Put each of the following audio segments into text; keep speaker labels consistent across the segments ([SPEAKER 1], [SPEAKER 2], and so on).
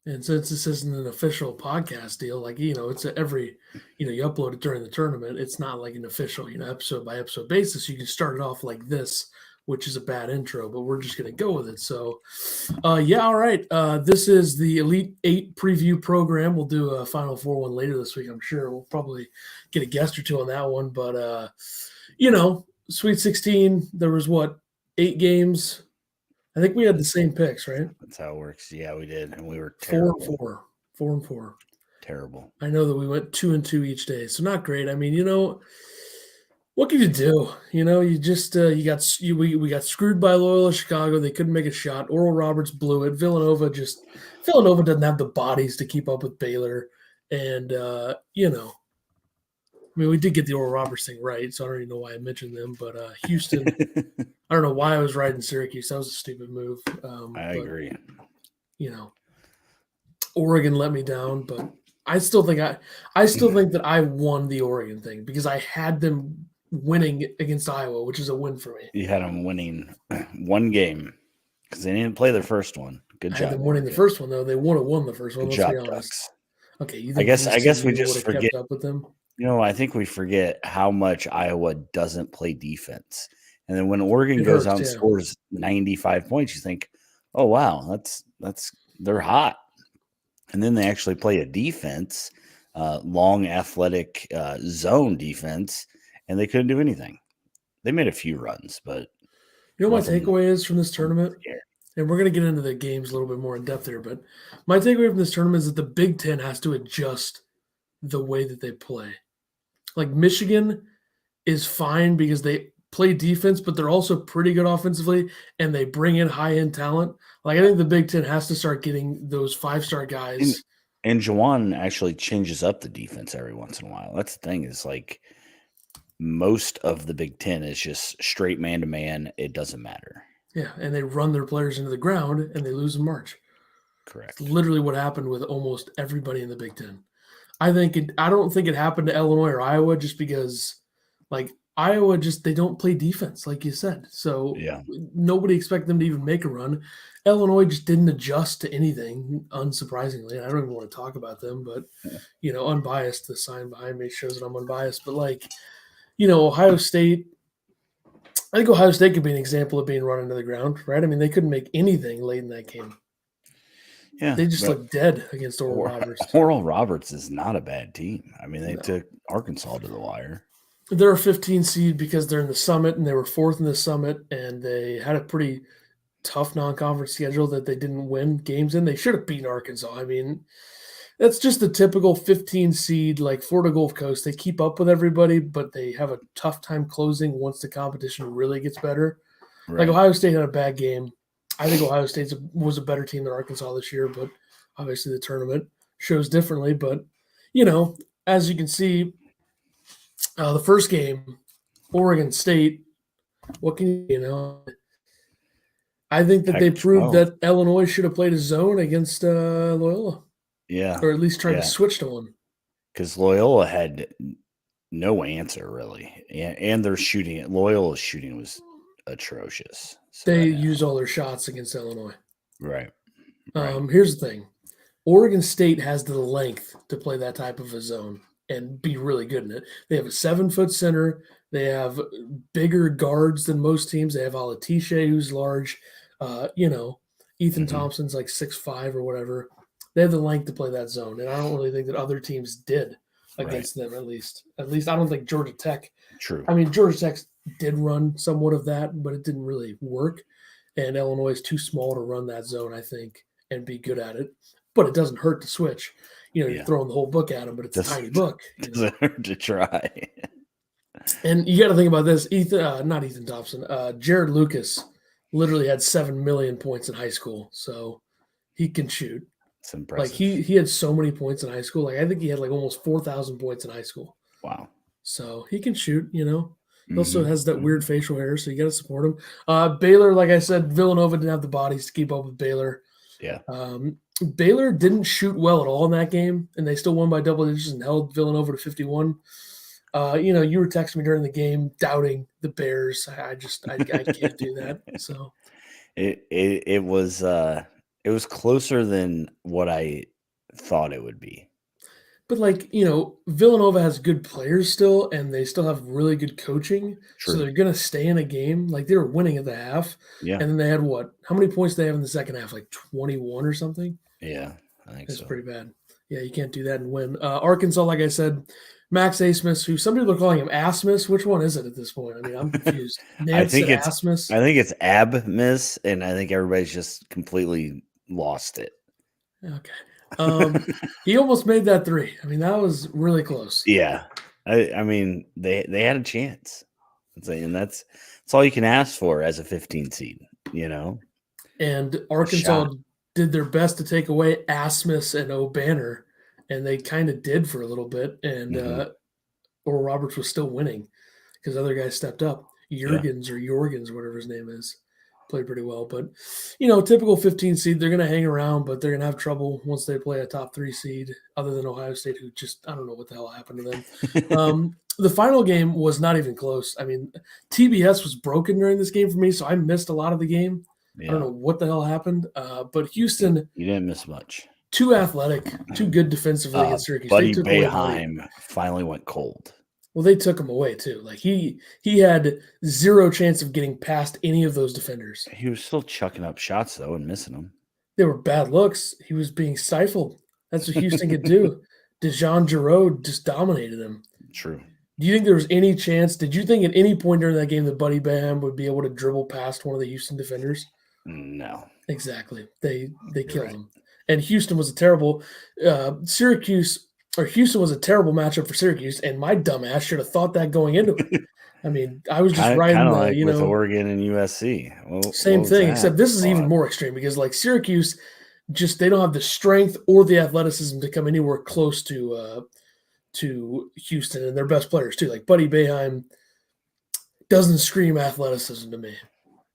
[SPEAKER 1] And since this isn't an official podcast deal, like, it's every, you upload it during the tournament. It's not like an official, episode by episode basis. You can start it off like this, which is a bad intro, but we're just going to go with it. So, yeah, all right. This is the Elite Eight preview program. We'll do a Final Four one later this week, I'm sure. We'll probably get a guest or two on that one. But, Sweet 16, there was 8 games? I think we had the same picks, right?
[SPEAKER 2] That's how it works. Yeah, we did, and we were
[SPEAKER 1] 4-4. 4-4.
[SPEAKER 2] Terrible.
[SPEAKER 1] I know that we went 2-2 each day, so not great. I mean, what can you do? You just we got screwed by Loyola Chicago. They couldn't make a shot. Oral Roberts blew it. Villanova doesn't have the bodies to keep up with Baylor, and I mean, we did get the Oral Roberts thing right, so I don't even know why I mentioned them. But Houston, I don't know why I was riding Syracuse. That was a stupid move.
[SPEAKER 2] I agree.
[SPEAKER 1] Oregon let me down, but I still think that I won the Oregon thing because I had them winning against Iowa, which is a win for me.
[SPEAKER 2] You had them winning one game because they didn't play their first one. Good job.
[SPEAKER 1] I had them winning the first one though. They would have won the first one.
[SPEAKER 2] Good
[SPEAKER 1] let's
[SPEAKER 2] job,
[SPEAKER 1] be honest.
[SPEAKER 2] Ducks.
[SPEAKER 1] Okay,
[SPEAKER 2] I guess we just forget.
[SPEAKER 1] Kept up with them.
[SPEAKER 2] I think we forget how much Iowa doesn't play defense. And then when Oregon goes out and scores 95 points, you think, oh, wow, they're hot. And then they actually play a defense, long, athletic zone defense, and they couldn't do anything. They made a few runs, but
[SPEAKER 1] my takeaway is from this tournament, and we're going to get into the games a little bit more in depth here, but my takeaway from this tournament is that the Big Ten has to adjust the way that they play. Like Michigan is fine because they play defense, but they're also pretty good offensively, and they bring in high-end talent. Like I think the Big Ten has to start getting those 5-star guys.
[SPEAKER 2] And Juwan actually changes up the defense every once in a while. That's the thing is like most of the Big Ten is just straight man-to-man. It doesn't matter.
[SPEAKER 1] Yeah, and they run their players into the ground, and they lose in March.
[SPEAKER 2] Correct.
[SPEAKER 1] It's literally what happened with almost everybody in the Big Ten. I don't think it happened to Illinois or Iowa just because, like, Iowa they don't play defense, like you said. So nobody expected them to even make a run. Illinois just didn't adjust to anything, unsurprisingly. I don't even want to talk about them, but, unbiased, the sign behind me shows that I'm unbiased. But, like, Ohio State, I think Ohio State could be an example of being run into the ground, right? I mean, they couldn't make anything late in that game.
[SPEAKER 2] Yeah,
[SPEAKER 1] they just looked dead against Oral Roberts.
[SPEAKER 2] Oral Roberts is not a bad team. I mean, they took Arkansas to the wire.
[SPEAKER 1] They're a 15 seed because they're in the Summit, and they were 4th in the Summit, and they had a pretty tough non-conference schedule that they didn't win games in. They should have beaten Arkansas. I mean, that's just the typical 15 seed, like Florida Gulf Coast. They keep up with everybody, but they have a tough time closing once the competition really gets better. Right. Like Ohio State had a bad game. I think Ohio State was a better team than Arkansas this year, but obviously the tournament shows differently. But, as you can see, the first game, Oregon State, what can I think that they proved that Illinois should have played a zone against Loyola.
[SPEAKER 2] Yeah.
[SPEAKER 1] Or at least tried to switch to one.
[SPEAKER 2] Because Loyola had no answer, really. And their shooting, Loyola's shooting was atrocious.
[SPEAKER 1] So they used all their shots against Illinois.
[SPEAKER 2] Right.
[SPEAKER 1] Here's the thing. Oregon State has the length to play that type of a zone and be really good in it. They have a 7-foot center. They have bigger guards than most teams. They have Alatishe, who's large. Ethan Thompson's like 6'5" or whatever. They have the length to play that zone, and I don't really think that other teams did against them, at least. At least I don't think Georgia Tech.
[SPEAKER 2] True.
[SPEAKER 1] I mean, Georgia Tech did run somewhat of that, but it didn't really work. And Illinois is too small to run that zone, I think, and be good at it. But it doesn't hurt to switch. You're throwing the whole book at them, but it's a tiny book.
[SPEAKER 2] It doesn't hurt to try.
[SPEAKER 1] And you got to think about this. Not Ethan Thompson. Jared Lucas literally had 7 million points in high school, so he can shoot.
[SPEAKER 2] It's impressive.
[SPEAKER 1] Like he had so many points in high school. Like I think he had like almost 4,000 points in high school.
[SPEAKER 2] Wow.
[SPEAKER 1] So he can shoot. He also has that weird facial hair, so you got to support him. Baylor, like I said, Villanova didn't have the bodies to keep up with Baylor.
[SPEAKER 2] Yeah.
[SPEAKER 1] Baylor didn't shoot well at all in that game, and they still won by double digits and held Villanova to 51. You were texting me during the game doubting the Bears. I can't do that. So
[SPEAKER 2] it was It was closer than what I thought it would be.
[SPEAKER 1] But, like, Villanova has good players still, and they still have really good coaching, so
[SPEAKER 2] True.
[SPEAKER 1] they're gonna stay in a game. Like, they were winning at the half,
[SPEAKER 2] Yeah.
[SPEAKER 1] and then they had what? How many points did they have in the second half? Like 21 or something?
[SPEAKER 2] Yeah, I think
[SPEAKER 1] That's
[SPEAKER 2] so.
[SPEAKER 1] pretty bad. Yeah, you can't do that and win. Arkansas, like I said, Max Asmus, who some people are calling him Asmus. Which one is it at this point? I mean, I'm confused.
[SPEAKER 2] I
[SPEAKER 1] Nance said
[SPEAKER 2] think it's
[SPEAKER 1] Asmus.
[SPEAKER 2] Abmiss, and I think everybody's just completely lost it.
[SPEAKER 1] Okay. He almost made that 3. I mean, that was really close.
[SPEAKER 2] Yeah. I mean, they had a chance. And that's all you can ask for as a 15 seed,
[SPEAKER 1] And Arkansas did their best to take away Asmus and O'Banner, and they kind of did for a little bit. And Oral Roberts was still winning because other guys stepped up. Jorgens, whatever his name is, played pretty well. But, typical 15 seed, they're going to hang around, but they're going to have trouble once they play a top 3 seed, other than Ohio State, who just, I don't know what the hell happened to them. The final game was not even close. I mean, TBS was broken during this game for me, so I missed a lot of the game. Yeah. I don't know what the hell happened. But Houston.
[SPEAKER 2] You didn't miss much.
[SPEAKER 1] Too athletic, too good defensively against Syracuse.
[SPEAKER 2] Buddy Boeheim finally went cold.
[SPEAKER 1] Well, they took him away too. Like he had zero chance of getting past any of those defenders.
[SPEAKER 2] He was still chucking up shots though and missing them.
[SPEAKER 1] They were bad looks. He was being stifled. That's what Houston could do. DeJon Jarreau just dominated him.
[SPEAKER 2] True.
[SPEAKER 1] Do you think there was any chance? Did you think at any point during that game that Buddy Boeheim would be able to dribble past one of the Houston defenders?
[SPEAKER 2] No.
[SPEAKER 1] Exactly. They killed him. And Houston was a terrible Houston was a terrible matchup for Syracuse, and my dumbass should have thought that going into it. I mean, I was just riding the,
[SPEAKER 2] with Oregon and USC.
[SPEAKER 1] Well, same thing, except this is even more extreme because, like, Syracuse, they don't have the strength or the athleticism to come anywhere close to Houston and their best players too. Like Buddy Boeheim doesn't scream athleticism to me.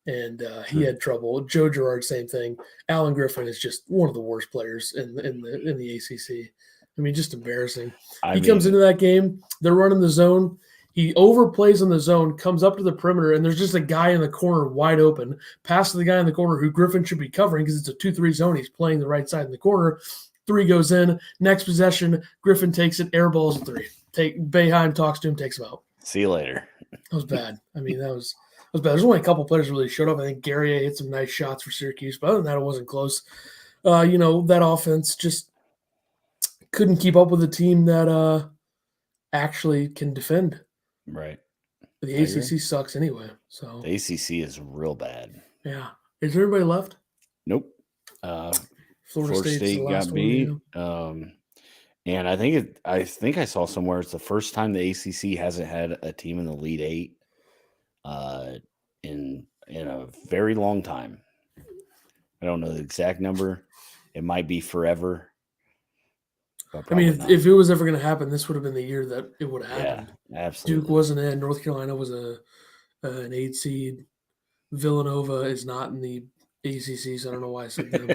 [SPEAKER 1] And he had trouble. Joe Girard, same thing. Alan Griffin is just one of the worst players in the ACC. I mean, just embarrassing. He comes into that game. They're running the zone. He overplays in the zone, comes up to the perimeter, and there's just a guy in the corner wide open. Pass to the guy in the corner who Griffin should be covering because it's a 2-3 zone. He's playing the right side in the corner. 3 goes in. Next possession, Griffin takes it, air balls a 3. Boeheim talks to him, takes him out.
[SPEAKER 2] See you later.
[SPEAKER 1] That was bad. I mean, that was bad. There's only a couple players really showed up. I think Guerrier hit some nice shots for Syracuse, but other than that, it wasn't close. That offense just couldn't keep up with a team that actually can defend.
[SPEAKER 2] Right.
[SPEAKER 1] The ACC sucks anyway. So
[SPEAKER 2] the ACC is real bad.
[SPEAKER 1] Yeah. Is there anybody left?
[SPEAKER 2] Nope. Florida State got beat. And I think I saw somewhere it's the first time the ACC hasn't had a team in the Elite 8 in a very long time. I don't know the exact number. It might be forever.
[SPEAKER 1] I mean, if it was ever going to happen, this would have been the year that it would have happened.
[SPEAKER 2] Yeah, absolutely.
[SPEAKER 1] Duke wasn't in. North Carolina was an 8 seed. Villanova is not in the ACC, so I don't know why I said them.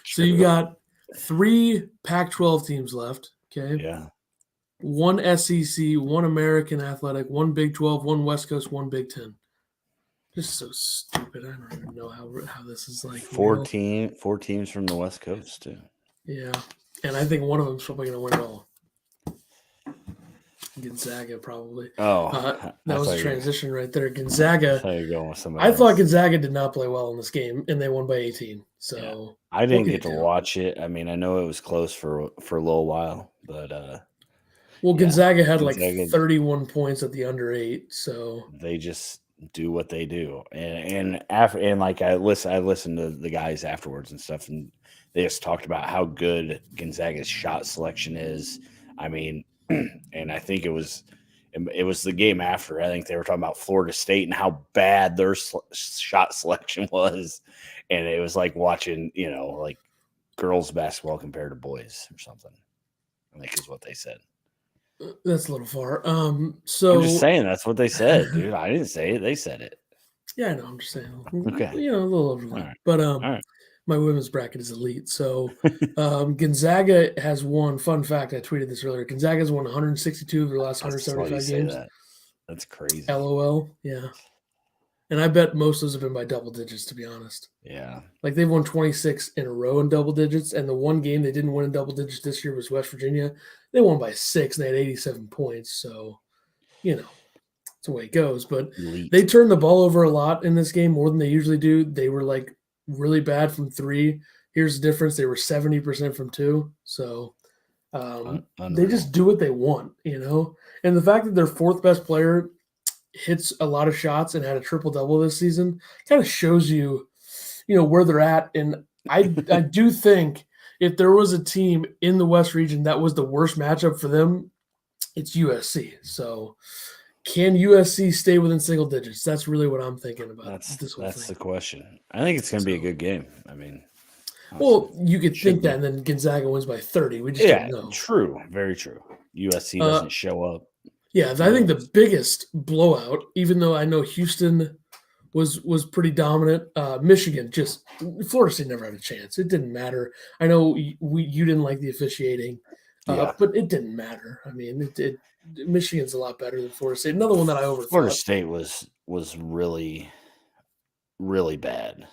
[SPEAKER 1] So you got 3 Pac-12 teams left. Okay.
[SPEAKER 2] Yeah.
[SPEAKER 1] 1 SEC, 1 American Athletic, 1 Big 12, 1 West Coast, 1 Big 10. Just so stupid. I don't even know how this is like.
[SPEAKER 2] 4 teams from the West Coast too.
[SPEAKER 1] Yeah. And I think one of them is probably going to win it all. Gonzaga, probably.
[SPEAKER 2] Oh,
[SPEAKER 1] that was a transition right there. Gonzaga.
[SPEAKER 2] I
[SPEAKER 1] thought Gonzaga did not play well in this game, and they won by 18. So yeah.
[SPEAKER 2] I didn't get to watch it. I mean, I know it was close for a little while, but
[SPEAKER 1] Gonzaga had like 31 points at the under 8. So
[SPEAKER 2] they just do what they do, and like I listened to the guys afterwards and stuff, and they just talked about how good Gonzaga's shot selection is. I mean, and I think it was the game after. I think they were talking about Florida State and how bad their shot selection was. And it was like watching, like girls basketball compared to boys or something, I think is what they said.
[SPEAKER 1] That's a little far.
[SPEAKER 2] So I'm just saying that's what they said, dude. I didn't say it. They said it.
[SPEAKER 1] Yeah, I know. I'm just saying.
[SPEAKER 2] Okay.
[SPEAKER 1] A little over that. Right. But
[SPEAKER 2] all right.
[SPEAKER 1] My women's bracket is elite. So Gonzaga has won. Fun fact, I tweeted this earlier. Gonzaga has won 162 of their last 175 games.
[SPEAKER 2] That's crazy.
[SPEAKER 1] LOL. Yeah. And I bet most of those have been by double digits, to be honest.
[SPEAKER 2] Yeah.
[SPEAKER 1] Like they've won 26 in a row in double digits, and the one game they didn't win in double digits this year was West Virginia. They won by 6, and they had 87 points. So, that's the way it goes. But
[SPEAKER 2] Elite.
[SPEAKER 1] they turned the ball over a lot in this game, more than they usually do. They were like really bad from 3. Here's the difference: they were 70% from 2. So they just do what they want, And the fact that their fourth best player hits a lot of shots and had a triple double this season kind of shows you, where they're at. And I do think if there was a team in the West region that was the worst matchup for them, it's USC. So can USC stay within single digits? That's really what I'm thinking about.
[SPEAKER 2] That's the question. I think it's going to be a good game. I mean,
[SPEAKER 1] well, you could think that, and then Gonzaga wins by 30. We just don't know.
[SPEAKER 2] True. Very true. USC doesn't show up.
[SPEAKER 1] Yeah, I think the biggest blowout, even though I know Houston was pretty dominant, Michigan Florida State never had a chance. It didn't matter. I know you didn't like the officiating, but it didn't matter. I mean, Michigan's a lot better than Florida State. Another one that I overthought.
[SPEAKER 2] Florida State was really, really bad.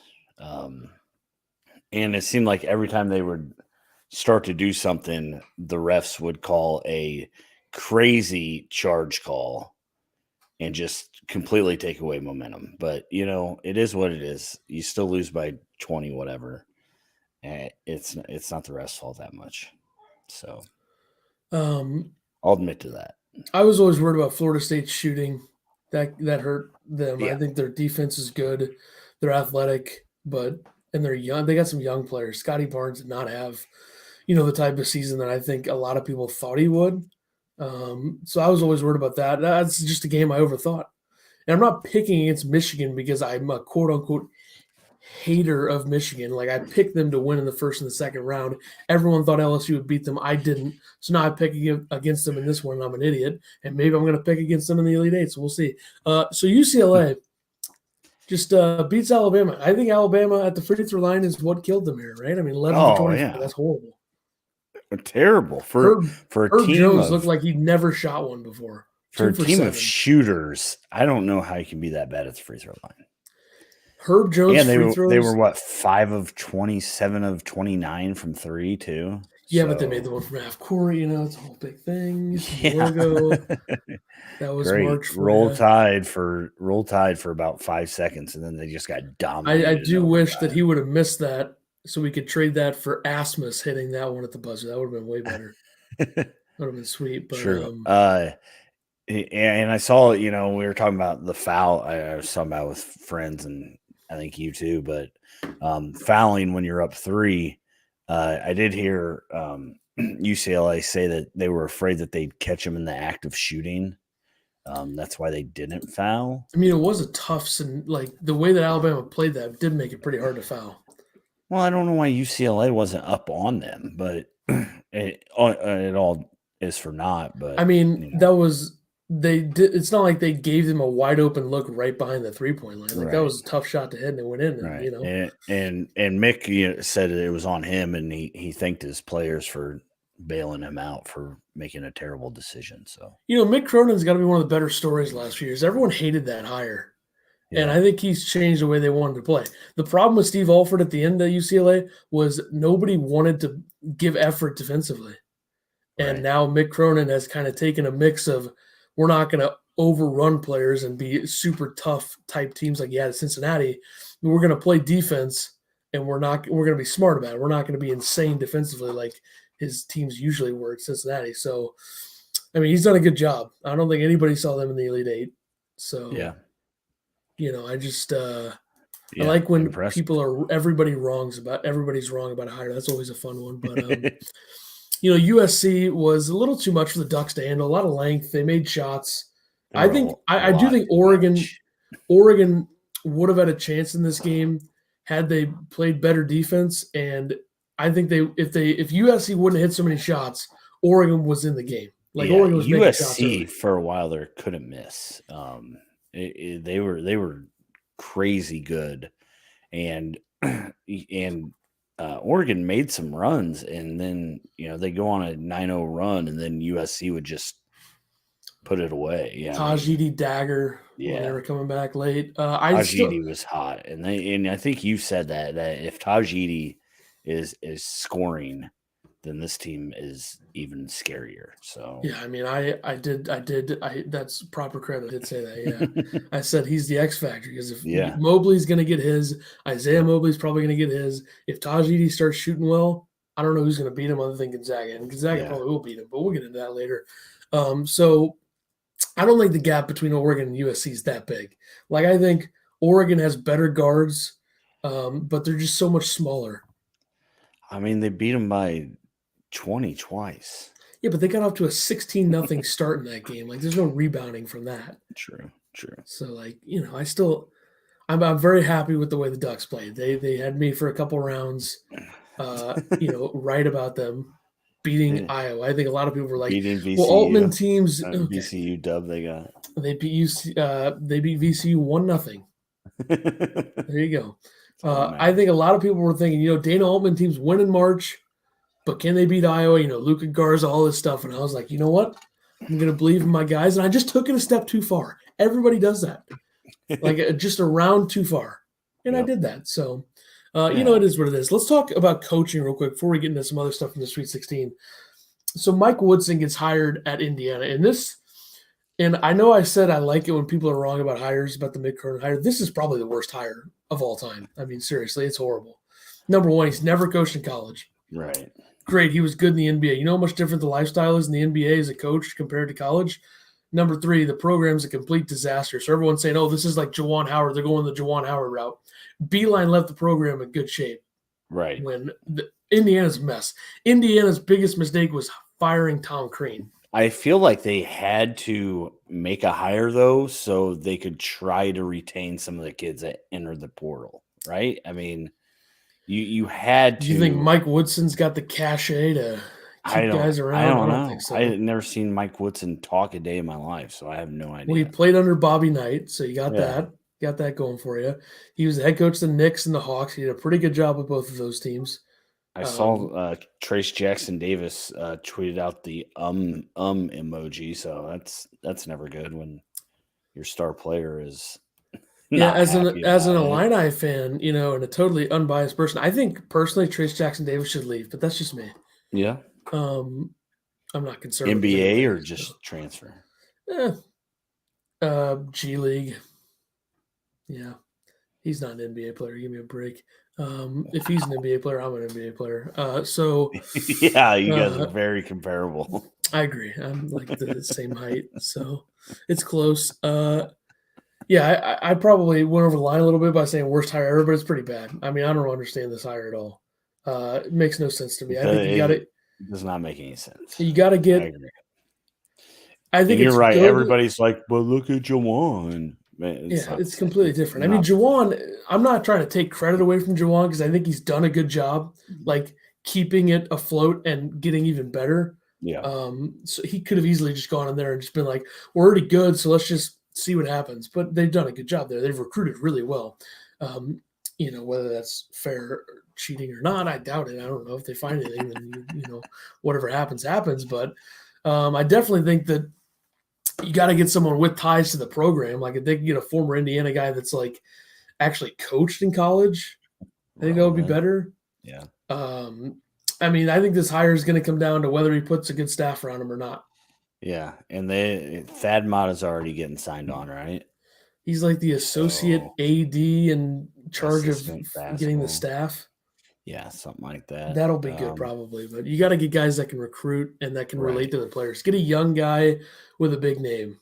[SPEAKER 2] And it seemed like every time they would start to do something, the refs would call a crazy charge call and just completely take away momentum. But, it is what it is. You still lose by 20, whatever. It's not the refs' fault that much. So I'll admit to that.
[SPEAKER 1] I was always worried about Florida State shooting. That hurt them.
[SPEAKER 2] Yeah.
[SPEAKER 1] I think their defense is good. They're athletic, and they're young. They got some young players. Scotty Barnes did not have, the type of season that I think a lot of people thought he would. So I was always worried about that. That's just a game I overthought. And I'm not picking against Michigan because I'm a quote-unquote hater of Michigan. Like, I picked them to win in the first and the second round. Everyone thought LSU would beat them. I didn't. So now I pick against them in this one, and I'm an idiot. And maybe I'm going to pick against them in the Elite Eight, so we'll see. So UCLA just beats Alabama. I think Alabama at the free throw line is what killed them here, right? I mean, 11 to 24. Yeah. That's horrible.
[SPEAKER 2] Terrible for a
[SPEAKER 1] Herb
[SPEAKER 2] team.
[SPEAKER 1] Jones looked like he'd never shot one before.
[SPEAKER 2] For a team of shooters, I don't know how you can be that bad at the free throw line.
[SPEAKER 1] Herb Jones
[SPEAKER 2] free throws. They were what, 5 of 27 of 29 from 3 too.
[SPEAKER 1] Yeah, but they made the one from half court. It's a whole big thing. Logo. That was
[SPEAKER 2] great.
[SPEAKER 1] March.
[SPEAKER 2] Roll Tide for about 5 seconds, and then they just got dominated.
[SPEAKER 1] I do wish that he would have missed that, so we could trade that for Asmus hitting that one at the buzzer. That would have been way better. That would have been sweet. But,
[SPEAKER 2] true. And I saw, we were talking about the foul. I was talking about with friends, and I think you too. But fouling when you're up 3. I did hear UCLA say that they were afraid that they'd catch him in the act of shooting. That's why they didn't foul.
[SPEAKER 1] I mean, it was a tough, the way that Alabama played that did make it pretty hard to foul.
[SPEAKER 2] Well, I don't know why UCLA wasn't up on them, but it all is for naught. But
[SPEAKER 1] I mean, that was they did. It's not like they gave them a wide open look right behind the 3-point line. Like that was a tough shot to hit, and it went in.
[SPEAKER 2] Right. And Mick said it was on him, and he thanked his players for bailing him out for making a terrible decision. So
[SPEAKER 1] Mick Cronin's got to be one of the better stories last few years. Everyone hated that hire. Yeah. And I think he's changed the way they wanted to play. The problem with Steve Alford at the end of UCLA was nobody wanted to give effort defensively. And now Mick Cronin has kind of taken a mix of we're not going to overrun players and be super tough type teams like you had at Cincinnati. We're going to play defense, and we're going to be smart about it. We're not going to be insane defensively like his teams usually were at Cincinnati. So, I mean, he's done a good job. I don't think anybody saw them in the Elite Eight. So,
[SPEAKER 2] yeah.
[SPEAKER 1] I just I like when everybody's wrong about a hire. That's always a fun one. But USC was a little too much for the Ducks to handle. A lot of length. They made shots. I do think Oregon would have had a chance in this game had they played better defense. And I think if USC wouldn't have hit so many shots, Oregon was in the game. Oregon was making shots.
[SPEAKER 2] USC for a while there couldn't miss. They were crazy good, and Oregon made some runs, and then they go on a 9-0 run, and then USC would just put it away. Yeah,
[SPEAKER 1] Tajidi Dagger when they were coming back late.
[SPEAKER 2] Tajidi was hot, and I think you said that if Tajidi is scoring, then this team is even scarier. So
[SPEAKER 1] yeah, I mean, I did. That's proper credit. I did say that. Yeah, I said he's the X factor because if Mobley's going to get his, Isaiah Mobley's probably going to get his. If Tajidi starts shooting well, I don't know who's going to beat him other than Gonzaga, and Gonzaga probably will beat him, but we'll get into that later. So I don't think the gap between Oregon and USC is that big. Like, I think Oregon has better guards, but they're just so much smaller.
[SPEAKER 2] I mean, they beat them by 20 twice.
[SPEAKER 1] Yeah, but they got off to a 16-0 start in that game. Like, there's no rebounding from that.
[SPEAKER 2] True.
[SPEAKER 1] So, like, you know, I'm very happy with the way the Ducks played. They had me for a couple rounds, you know, right about them beating Iowa. I think a lot of people were like,
[SPEAKER 2] beating VCU.
[SPEAKER 1] Well, Altman teams
[SPEAKER 2] VCU dub they got.
[SPEAKER 1] They beat VCU 1-0. There you go. I think a lot of people were thinking, you know, Dana Altman teams win in March, but can they beat Iowa? You know, Luka Garza, all this stuff. And I was like, you know what? I'm going to believe in my guys. And I just took it a step too far. Everybody does that. Like just a round too far. And I did that. So, you know, it is what it is. Let's talk about coaching real quick before we get into some other stuff in the Sweet 16. So Mike Woodson gets hired at Indiana. And I know I said I like it when people are wrong about hires, about the mid-current hire. This is probably the worst hire of all time. I mean, seriously, it's horrible. Number one, he's never coached in college.
[SPEAKER 2] Right.
[SPEAKER 1] Great, he was good in the NBA. You know how much different the lifestyle is in the NBA as a coach compared to college? Number three, the program's a complete disaster. So everyone's saying, oh, this is like Juwan Howard. They're going the Juwan Howard route. Beeline left the program in good shape.
[SPEAKER 2] Right.
[SPEAKER 1] When Indiana's a mess. Indiana's biggest mistake was firing Tom Crean.
[SPEAKER 2] I feel like they had to make a hire, though, so they could try to retain some of the kids that entered the portal, right? I mean, you had to.
[SPEAKER 1] Do you think Mike Woodson's got the cachet to keep guys around?
[SPEAKER 2] I don't know.
[SPEAKER 1] Think so.
[SPEAKER 2] I had never seen Mike Woodson talk a day in my life, so I have no idea.
[SPEAKER 1] Well, he played under Bobby Knight, so you got that. Got that going for you. He was the head coach of the Knicks and the Hawks. He did a pretty good job with both of those teams.
[SPEAKER 2] I saw Trace Jackson Davis tweeted out the emoji, so that's never good when your star player is
[SPEAKER 1] as an Illini fan, you know, and a totally unbiased person, I think personally Trace Jackson Davis should leave, but that's just me.
[SPEAKER 2] Yeah.
[SPEAKER 1] I'm not concerned.
[SPEAKER 2] NBA or just transfer?
[SPEAKER 1] G League. Yeah. He's not an NBA player. Give me a break. If he's an NBA player, I'm an NBA player. So
[SPEAKER 2] yeah, you guys are very comparable.
[SPEAKER 1] I agree. I'm like the same height, so it's close. Yeah, I probably went over the line a little bit by saying worst hire ever, but it's pretty bad. I mean, I don't understand this hire at all. It makes no sense to me. I think it
[SPEAKER 2] does not make any sense.
[SPEAKER 1] You got to get. I think
[SPEAKER 2] you're right. Good. Everybody's like, "Well, look at Juwan."
[SPEAKER 1] It's completely different. I mean, Juwan, I'm not trying to take credit away from Juwan because I think he's done a good job, like keeping it afloat and getting even better.
[SPEAKER 2] Yeah.
[SPEAKER 1] So he could have easily just gone in there and just been like, we're already good, so let's just see what happens. But they've done a good job there. They've recruited really well. You know, whether that's fair or cheating or not, I doubt it. I don't know if they find anything, then, you know, whatever happens. But I definitely think that you got to get someone with ties to the program. Like if they can get a former Indiana guy that's like actually coached in college, I think that would be better.
[SPEAKER 2] Yeah.
[SPEAKER 1] I mean, I think this hire is going to come down to whether he puts a good staff around him or not.
[SPEAKER 2] Yeah. And Thad Matta's already getting signed on, right?
[SPEAKER 1] He's like the associate AD in charge of getting the staff.
[SPEAKER 2] Yeah, something like that.
[SPEAKER 1] That'll be good probably. But you got to get guys that can recruit and that can relate to the players. Get a young guy with a big name,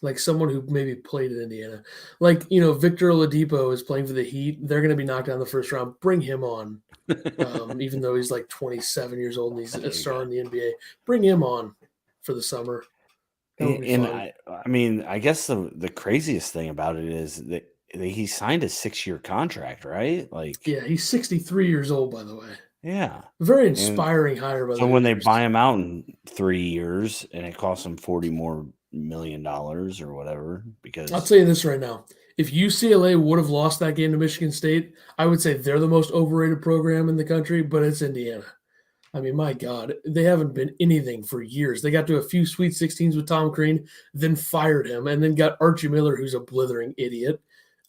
[SPEAKER 1] like someone who maybe played in Indiana. Like, you know, Victor Oladipo is playing for the Heat. They're going to be knocked out in the first round. Bring him on, even though he's like 27 years old and he's a star in the NBA. Bring him on for the summer.
[SPEAKER 2] And I mean, I guess the craziest thing about it is that he signed a 6-year contract, right? Like,
[SPEAKER 1] yeah, he's 63 years old, by the way.
[SPEAKER 2] Yeah,
[SPEAKER 1] very inspiring hire. By the way,
[SPEAKER 2] so when they buy him out in 3 years and it costs him $40 million or whatever, because
[SPEAKER 1] I'll tell you this right now: if UCLA would have lost that game to Michigan State, I would say they're the most overrated program in the country. But it's Indiana. I mean, my God, they haven't been anything for years. They got to a few Sweet 16s with Tom Crean, then fired him, and then got Archie Miller, who's a blithering idiot,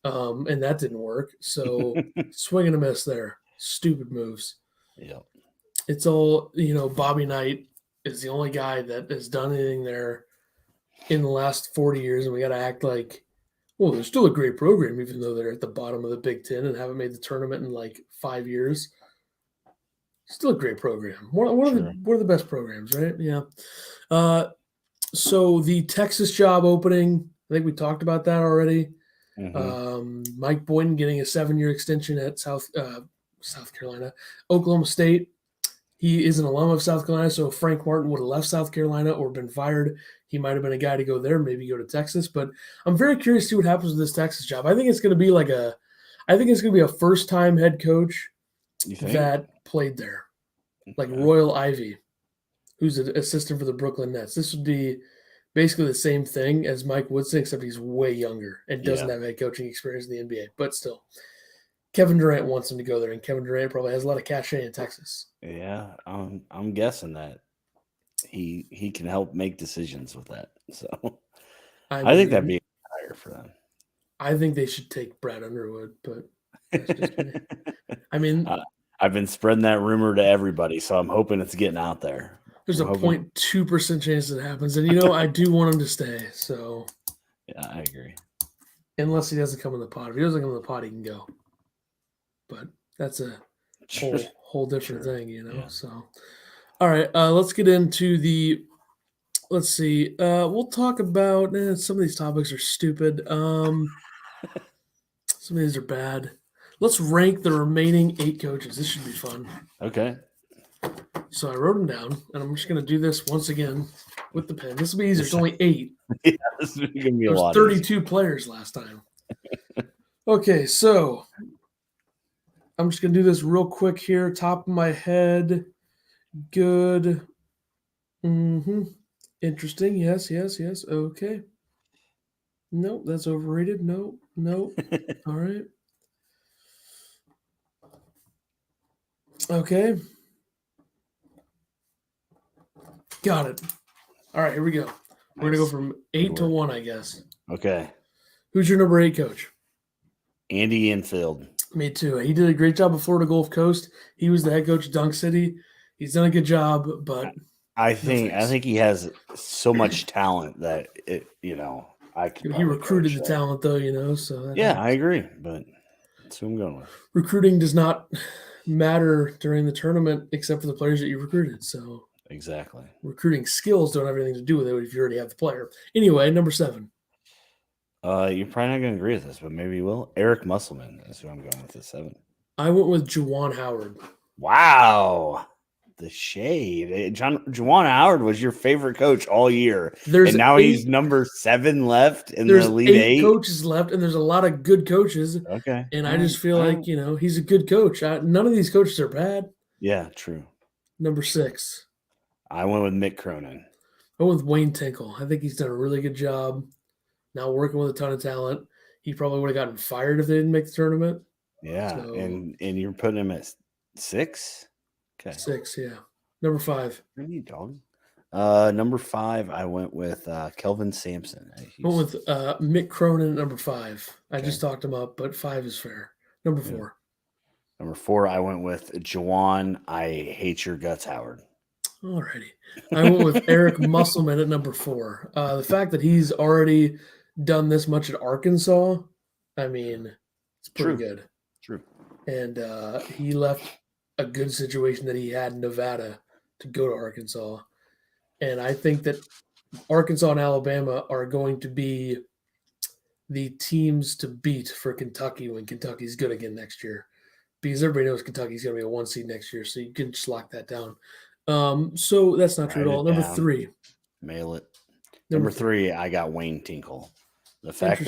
[SPEAKER 1] and that didn't work. So swing and a miss there. Stupid moves.
[SPEAKER 2] Yep.
[SPEAKER 1] It's all, Bobby Knight is the only guy that has done anything there in the last 40 years, and we got to act like, well, they're still a great program, even though they're at the bottom of the Big Ten and haven't made the tournament in like 5 years. Still a great program. One of the best programs, right? Yeah. So the Texas job opening, I think we talked about that already.
[SPEAKER 2] Mm-hmm.
[SPEAKER 1] Mike Boynton getting a 7-year extension at South Carolina. Oklahoma State, he is an alum of South Carolina, so if Frank Martin would have left South Carolina or been fired, he might have been a guy to go there, maybe go to Texas. But I'm very curious to see what happens with this Texas job. I think it's going to be a first-time head coach that played there, like Royal Ivey, who's an assistant for the Brooklyn Nets. This would be basically the same thing as Mike Woodson, except he's way younger and doesn't have head coaching experience in the NBA. But still, Kevin Durant wants him to go there, and Kevin Durant probably has a lot of cachet in Texas.
[SPEAKER 2] Yeah, I'm guessing that he can help make decisions with that. So I think that'd be a hire for them.
[SPEAKER 1] I think they should take Brad Underwood, but that's just me. I mean,
[SPEAKER 2] I've been spreading that rumor to everybody, so I'm hoping it's getting out there.
[SPEAKER 1] There's a 0.2% chance it happens, and I do want him to stay. So
[SPEAKER 2] yeah, I agree.
[SPEAKER 1] Unless he doesn't come in the pod. If he doesn't come in the pod, he can go. But that's a whole different thing, Yeah. So, all right, let's get into the. Let's see. We'll talk about some of these topics are stupid. Some of these are bad. Let's rank the remaining 8 coaches. This should be fun.
[SPEAKER 2] Okay.
[SPEAKER 1] So I wrote them down, and I'm just going to do this once again with the pen. This will be easier. It's only 8.
[SPEAKER 2] Yeah, this is going to be a lot.
[SPEAKER 1] 32 players last time. Okay, so I'm just going to do this real quick here. Top of my head. Good. Interesting. Yes. Okay. Nope, that's overrated. Nope. All right. Okay. Got it. All right, here we go. We're going to go from 8 to 1, I guess.
[SPEAKER 2] Okay.
[SPEAKER 1] Who's your number 8 coach?
[SPEAKER 2] Andy Enfield.
[SPEAKER 1] Me too. He did a great job at Florida Gulf Coast. He was the head coach at Dunk City. He's done a good job, but
[SPEAKER 2] I think he has so much talent that he
[SPEAKER 1] recruited the talent though, so
[SPEAKER 2] I agree, but that's who I'm going with.
[SPEAKER 1] Recruiting does not matter during the tournament except for the players that you recruited. So
[SPEAKER 2] exactly.
[SPEAKER 1] Recruiting skills don't have anything to do with it if you already have the player. Anyway, number 7.
[SPEAKER 2] You're probably not going to agree with this, but maybe you will. Eric Musselman is who I'm going with at 7.
[SPEAKER 1] I went with Juwan Howard.
[SPEAKER 2] Wow. The shade. Juwan Howard was your favorite coach all year. And now he's number 7 left in the Elite 8.
[SPEAKER 1] There's 8 coaches left, and there's a lot of good coaches.
[SPEAKER 2] Okay.
[SPEAKER 1] And I just feel like, he's a good coach. None of these coaches are bad.
[SPEAKER 2] Yeah, true.
[SPEAKER 1] Number 6.
[SPEAKER 2] I went with Mick Cronin.
[SPEAKER 1] I went with Wayne Tinkle. I think he's done a really good job. Now working with a ton of talent. He probably would have gotten fired if they didn't make the tournament.
[SPEAKER 2] Yeah, so, and you're putting him at 6? Okay.
[SPEAKER 1] 6, yeah. Number 5.
[SPEAKER 2] Really, dog. Number 5, I went with Kelvin Sampson.
[SPEAKER 1] I went with Mick Cronin at number 5. I just talked him up, but 5 is fair. Number 4.
[SPEAKER 2] Number 4, I went with Juwan. I hate your guts, Howard.
[SPEAKER 1] Alrighty. I went with Eric Musselman at number 4. The fact that he's already done this much at Arkansas, I mean, it's pretty good.
[SPEAKER 2] True.
[SPEAKER 1] And he left a good situation that he had in Nevada to go to Arkansas. And I think that Arkansas and Alabama are going to be the teams to beat for Kentucky when Kentucky's good again next year. Because everybody knows Kentucky's going to be a 1 seed next year, so you can just lock that down. So that's not true at all. Number 3.
[SPEAKER 2] Mail it. Number 3, I got Wayne Tinkle. The fact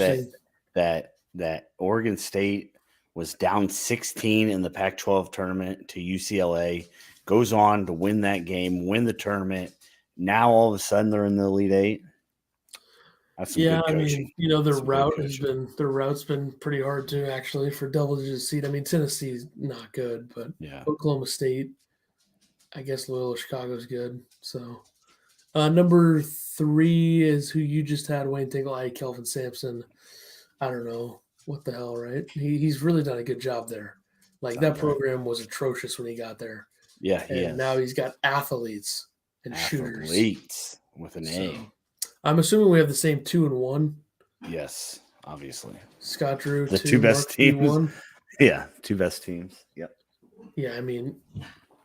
[SPEAKER 2] that Oregon State was down 16 in the Pac-12 tournament to UCLA, goes on to win that game, win the tournament. Now all of a sudden they're in the Elite 8. That's some good coaching.
[SPEAKER 1] Their route's been pretty hard too, actually, for double-digit seed. I mean, Tennessee's not good, but Oklahoma State, I guess Loyola Chicago's good. So number 3 is who you just had, Wayne Tinkle. Kelvin Sampson. I don't know what the hell, right? He's really done a good job there. Like that program was atrocious when he got there.
[SPEAKER 2] Yeah,
[SPEAKER 1] and now he's got athletes and shooters.
[SPEAKER 2] Athletes with an A.
[SPEAKER 1] I'm assuming we have the same 2 and 1.
[SPEAKER 2] Yes, obviously.
[SPEAKER 1] Scott Drew,
[SPEAKER 2] the
[SPEAKER 1] 2
[SPEAKER 2] best
[SPEAKER 1] Mark
[SPEAKER 2] teams.
[SPEAKER 1] 1.
[SPEAKER 2] Yeah, 2 best teams. Yep.
[SPEAKER 1] Yeah, I mean,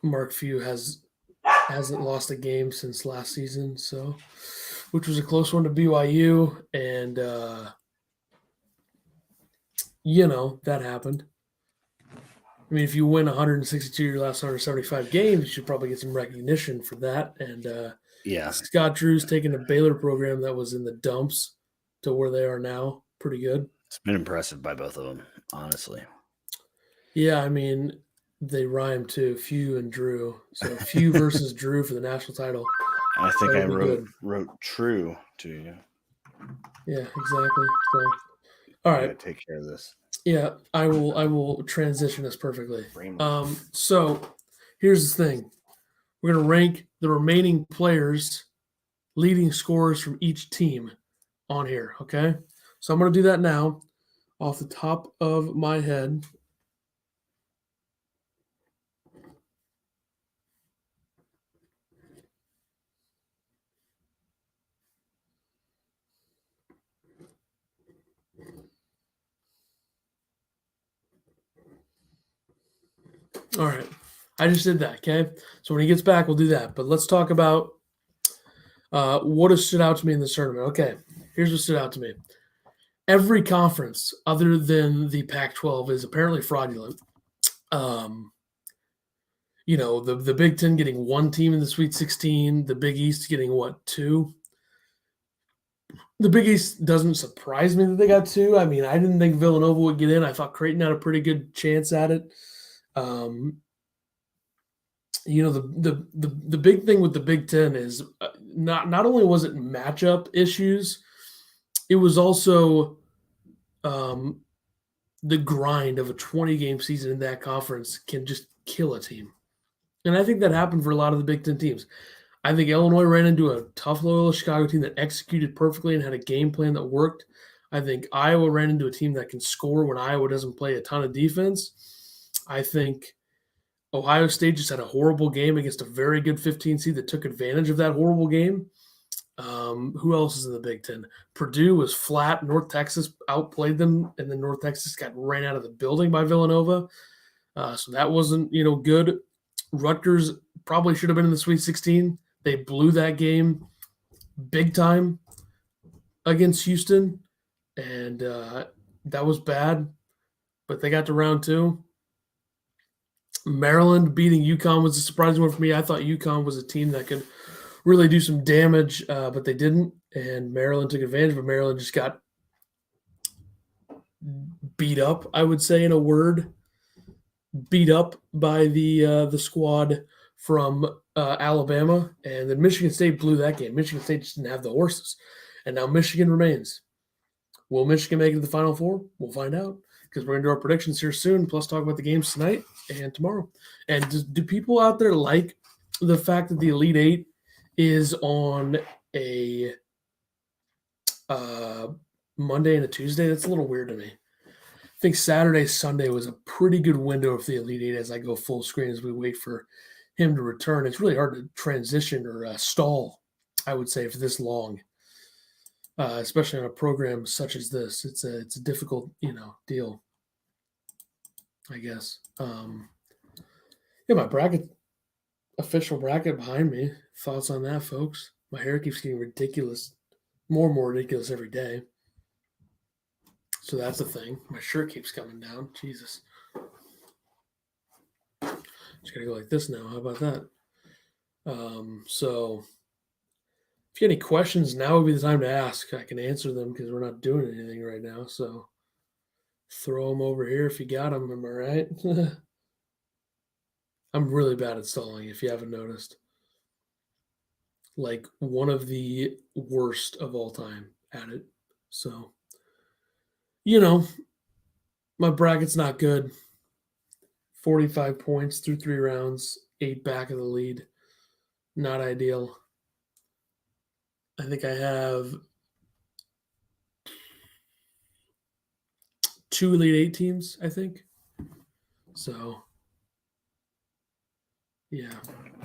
[SPEAKER 1] Mark Few hasn't lost a game since last season, so which was a close one to BYU, and that happened. I mean, if you win 162 your last 175 games, you should probably get some recognition for that. And
[SPEAKER 2] yeah,
[SPEAKER 1] Scott Drew's taken a Baylor program that was in the dumps to where they are now. Pretty good.
[SPEAKER 2] It's been impressive by both of them, honestly.
[SPEAKER 1] Yeah, I mean, they rhyme too, Few and Drew. So Few versus Drew for the national title.
[SPEAKER 2] I think I wrote true to you.
[SPEAKER 1] Yeah, exactly. So, all right,
[SPEAKER 2] take care of this.
[SPEAKER 1] Yeah, I will transition us perfectly. So here's the thing. We're going to rank the remaining players, leading scorers from each team on here, okay? So I'm going to do that now off the top of my head. All right. I just did that, okay? So when he gets back, we'll do that. But let's talk about what has stood out to me in this tournament. Okay, here's what stood out to me. Every conference other than the Pac-12 is apparently fraudulent. The Big Ten getting 1 team in the Sweet 16, the Big East getting 2? The Big East doesn't surprise me that they got 2. I mean, I didn't think Villanova would get in. I thought Creighton had a pretty good chance at it. The big thing with the Big Ten is not only was it matchup issues, it was also the grind of a 20-game season in that conference can just kill a team. And I think that happened for a lot of the Big Ten teams. I think Illinois ran into a tough Loyola Chicago team that executed perfectly and had a game plan that worked. I think Iowa ran into a team that can score when Iowa doesn't play a ton of defense. I think Ohio State just had a horrible game against a very good 15 seed that took advantage of that horrible game. Who else is in the Big Ten? Purdue was flat. North Texas outplayed them, and then North Texas got ran out of the building by Villanova. So that wasn't, good. Rutgers probably should have been in the Sweet 16. They blew that game big time against Houston, and that was bad. But they got to round 2. Maryland beating Uconn was a surprising one for me. I thought Uconn was a team that could really do some damage, but they didn't. And Maryland took advantage, but Maryland just got beat up, I would say, in a word. Beat up by the squad from Alabama. And then Michigan State blew that game. Michigan State just didn't have the horses. And now Michigan remains. Will Michigan make it to the Final Four? We'll find out, because we're going to do our predictions here soon, plus talk about the games tonight and tomorrow. And do people out there like the fact that the Elite Eight is on a Monday and a Tuesday? That's a little weird to me. I think Saturday, Sunday was a pretty good window for the Elite Eight as I go full screen as we wait for him to return. It's really hard to transition or stall, I would say, for this long. Especially on a program such as this. It's a difficult, deal, I guess. My official bracket behind me. Thoughts on that, folks? My hair keeps getting ridiculous, more and more ridiculous every day. So that's the thing. My shirt keeps coming down. Jesus. Just got to go like this now. How about that? So if you have any questions, now would be the time to ask. I can answer them because we're not doing anything right now. So throw them over here if you got them. Am I right? I'm really bad at stalling, if you haven't noticed. Like one of the worst of all time at it. So, my bracket's not good. 45 points through 3 rounds. 8 back of the lead. Not ideal. I think I have 2 Elite 8 teams, I think. So, yeah.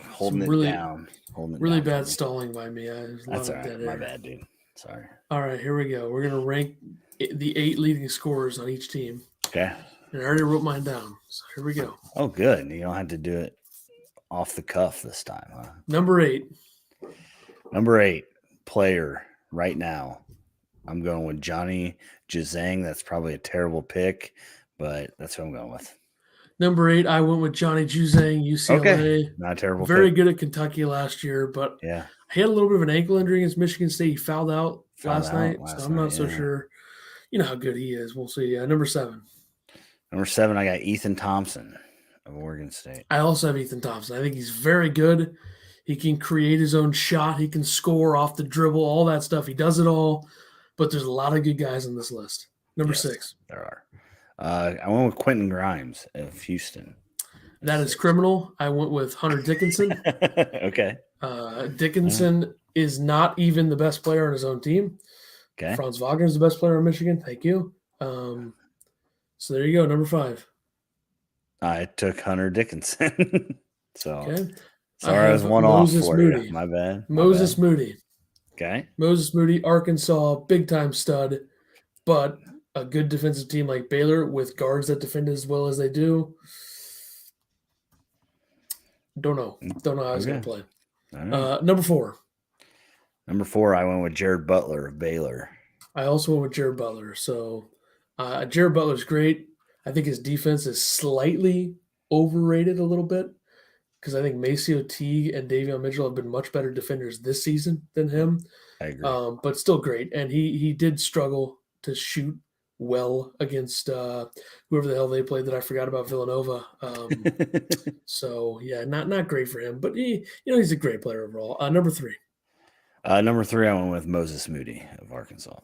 [SPEAKER 2] Holding it down.
[SPEAKER 1] Really bad stalling by me.
[SPEAKER 2] That's all right. My bad, dude. Sorry.
[SPEAKER 1] All right, here we go. We're going to rank the 8 leading scorers on each team.
[SPEAKER 2] Okay.
[SPEAKER 1] And I already wrote mine down. So here we go.
[SPEAKER 2] Oh, good. You don't have to do it off the cuff this time, huh?
[SPEAKER 1] Number 8.
[SPEAKER 2] Number 8 player right now. I'm going with Johnny Juzang. That's probably a terrible pick, but that's what I'm going with.
[SPEAKER 1] Number 8, I went with Johnny Juzang, UCLA.
[SPEAKER 2] Okay. Not a terrible
[SPEAKER 1] Very
[SPEAKER 2] pick.
[SPEAKER 1] good at Kentucky last year, but
[SPEAKER 2] yeah,
[SPEAKER 1] he had a little bit of an ankle injury against Michigan State. He fouled out last night, so I'm not so sure. You know how good he is. We'll see. Number 7.
[SPEAKER 2] Number 7, I got Ethan Thompson of Oregon State.
[SPEAKER 1] I also have Ethan Thompson. I think he's very good. He can create his own shot. He can score off the dribble, all that stuff. He does it all. But there's a lot of good guys on this list. Number 6.
[SPEAKER 2] There are. I went with Quentin Grimes of Houston.
[SPEAKER 1] That is criminal. I went with Hunter Dickinson.
[SPEAKER 2] Okay.
[SPEAKER 1] Dickinson is not even the best player on his own team.
[SPEAKER 2] Okay.
[SPEAKER 1] Franz Wagner is the best player in Michigan. Thank you. So there you go. Number 5.
[SPEAKER 2] I took Hunter Dickinson. So
[SPEAKER 1] okay.
[SPEAKER 2] Sorry, I was one
[SPEAKER 1] Moses
[SPEAKER 2] off for
[SPEAKER 1] Moody.
[SPEAKER 2] you. My bad.
[SPEAKER 1] Moses Moody.
[SPEAKER 2] Okay.
[SPEAKER 1] Moses Moody, Arkansas, big-time stud, but a good defensive team like Baylor with guards that defend as well as they do. Don't know how he's going to play. Number 4.
[SPEAKER 2] Number 4, I went with Jared Butler of Baylor.
[SPEAKER 1] I also went with Jared Butler. So Jared Butler's great. I think his defense is slightly overrated a little bit because I think Maceo Teague and Davion Mitchell have been much better defenders this season than him.
[SPEAKER 2] I agree.
[SPEAKER 1] But still great. And he did struggle to shoot well against whoever the hell they played that I forgot about, Villanova. So, yeah, not great for him. But, he's a great player overall. Number 3.
[SPEAKER 2] Number 3, I went with Moses Moody of Arkansas.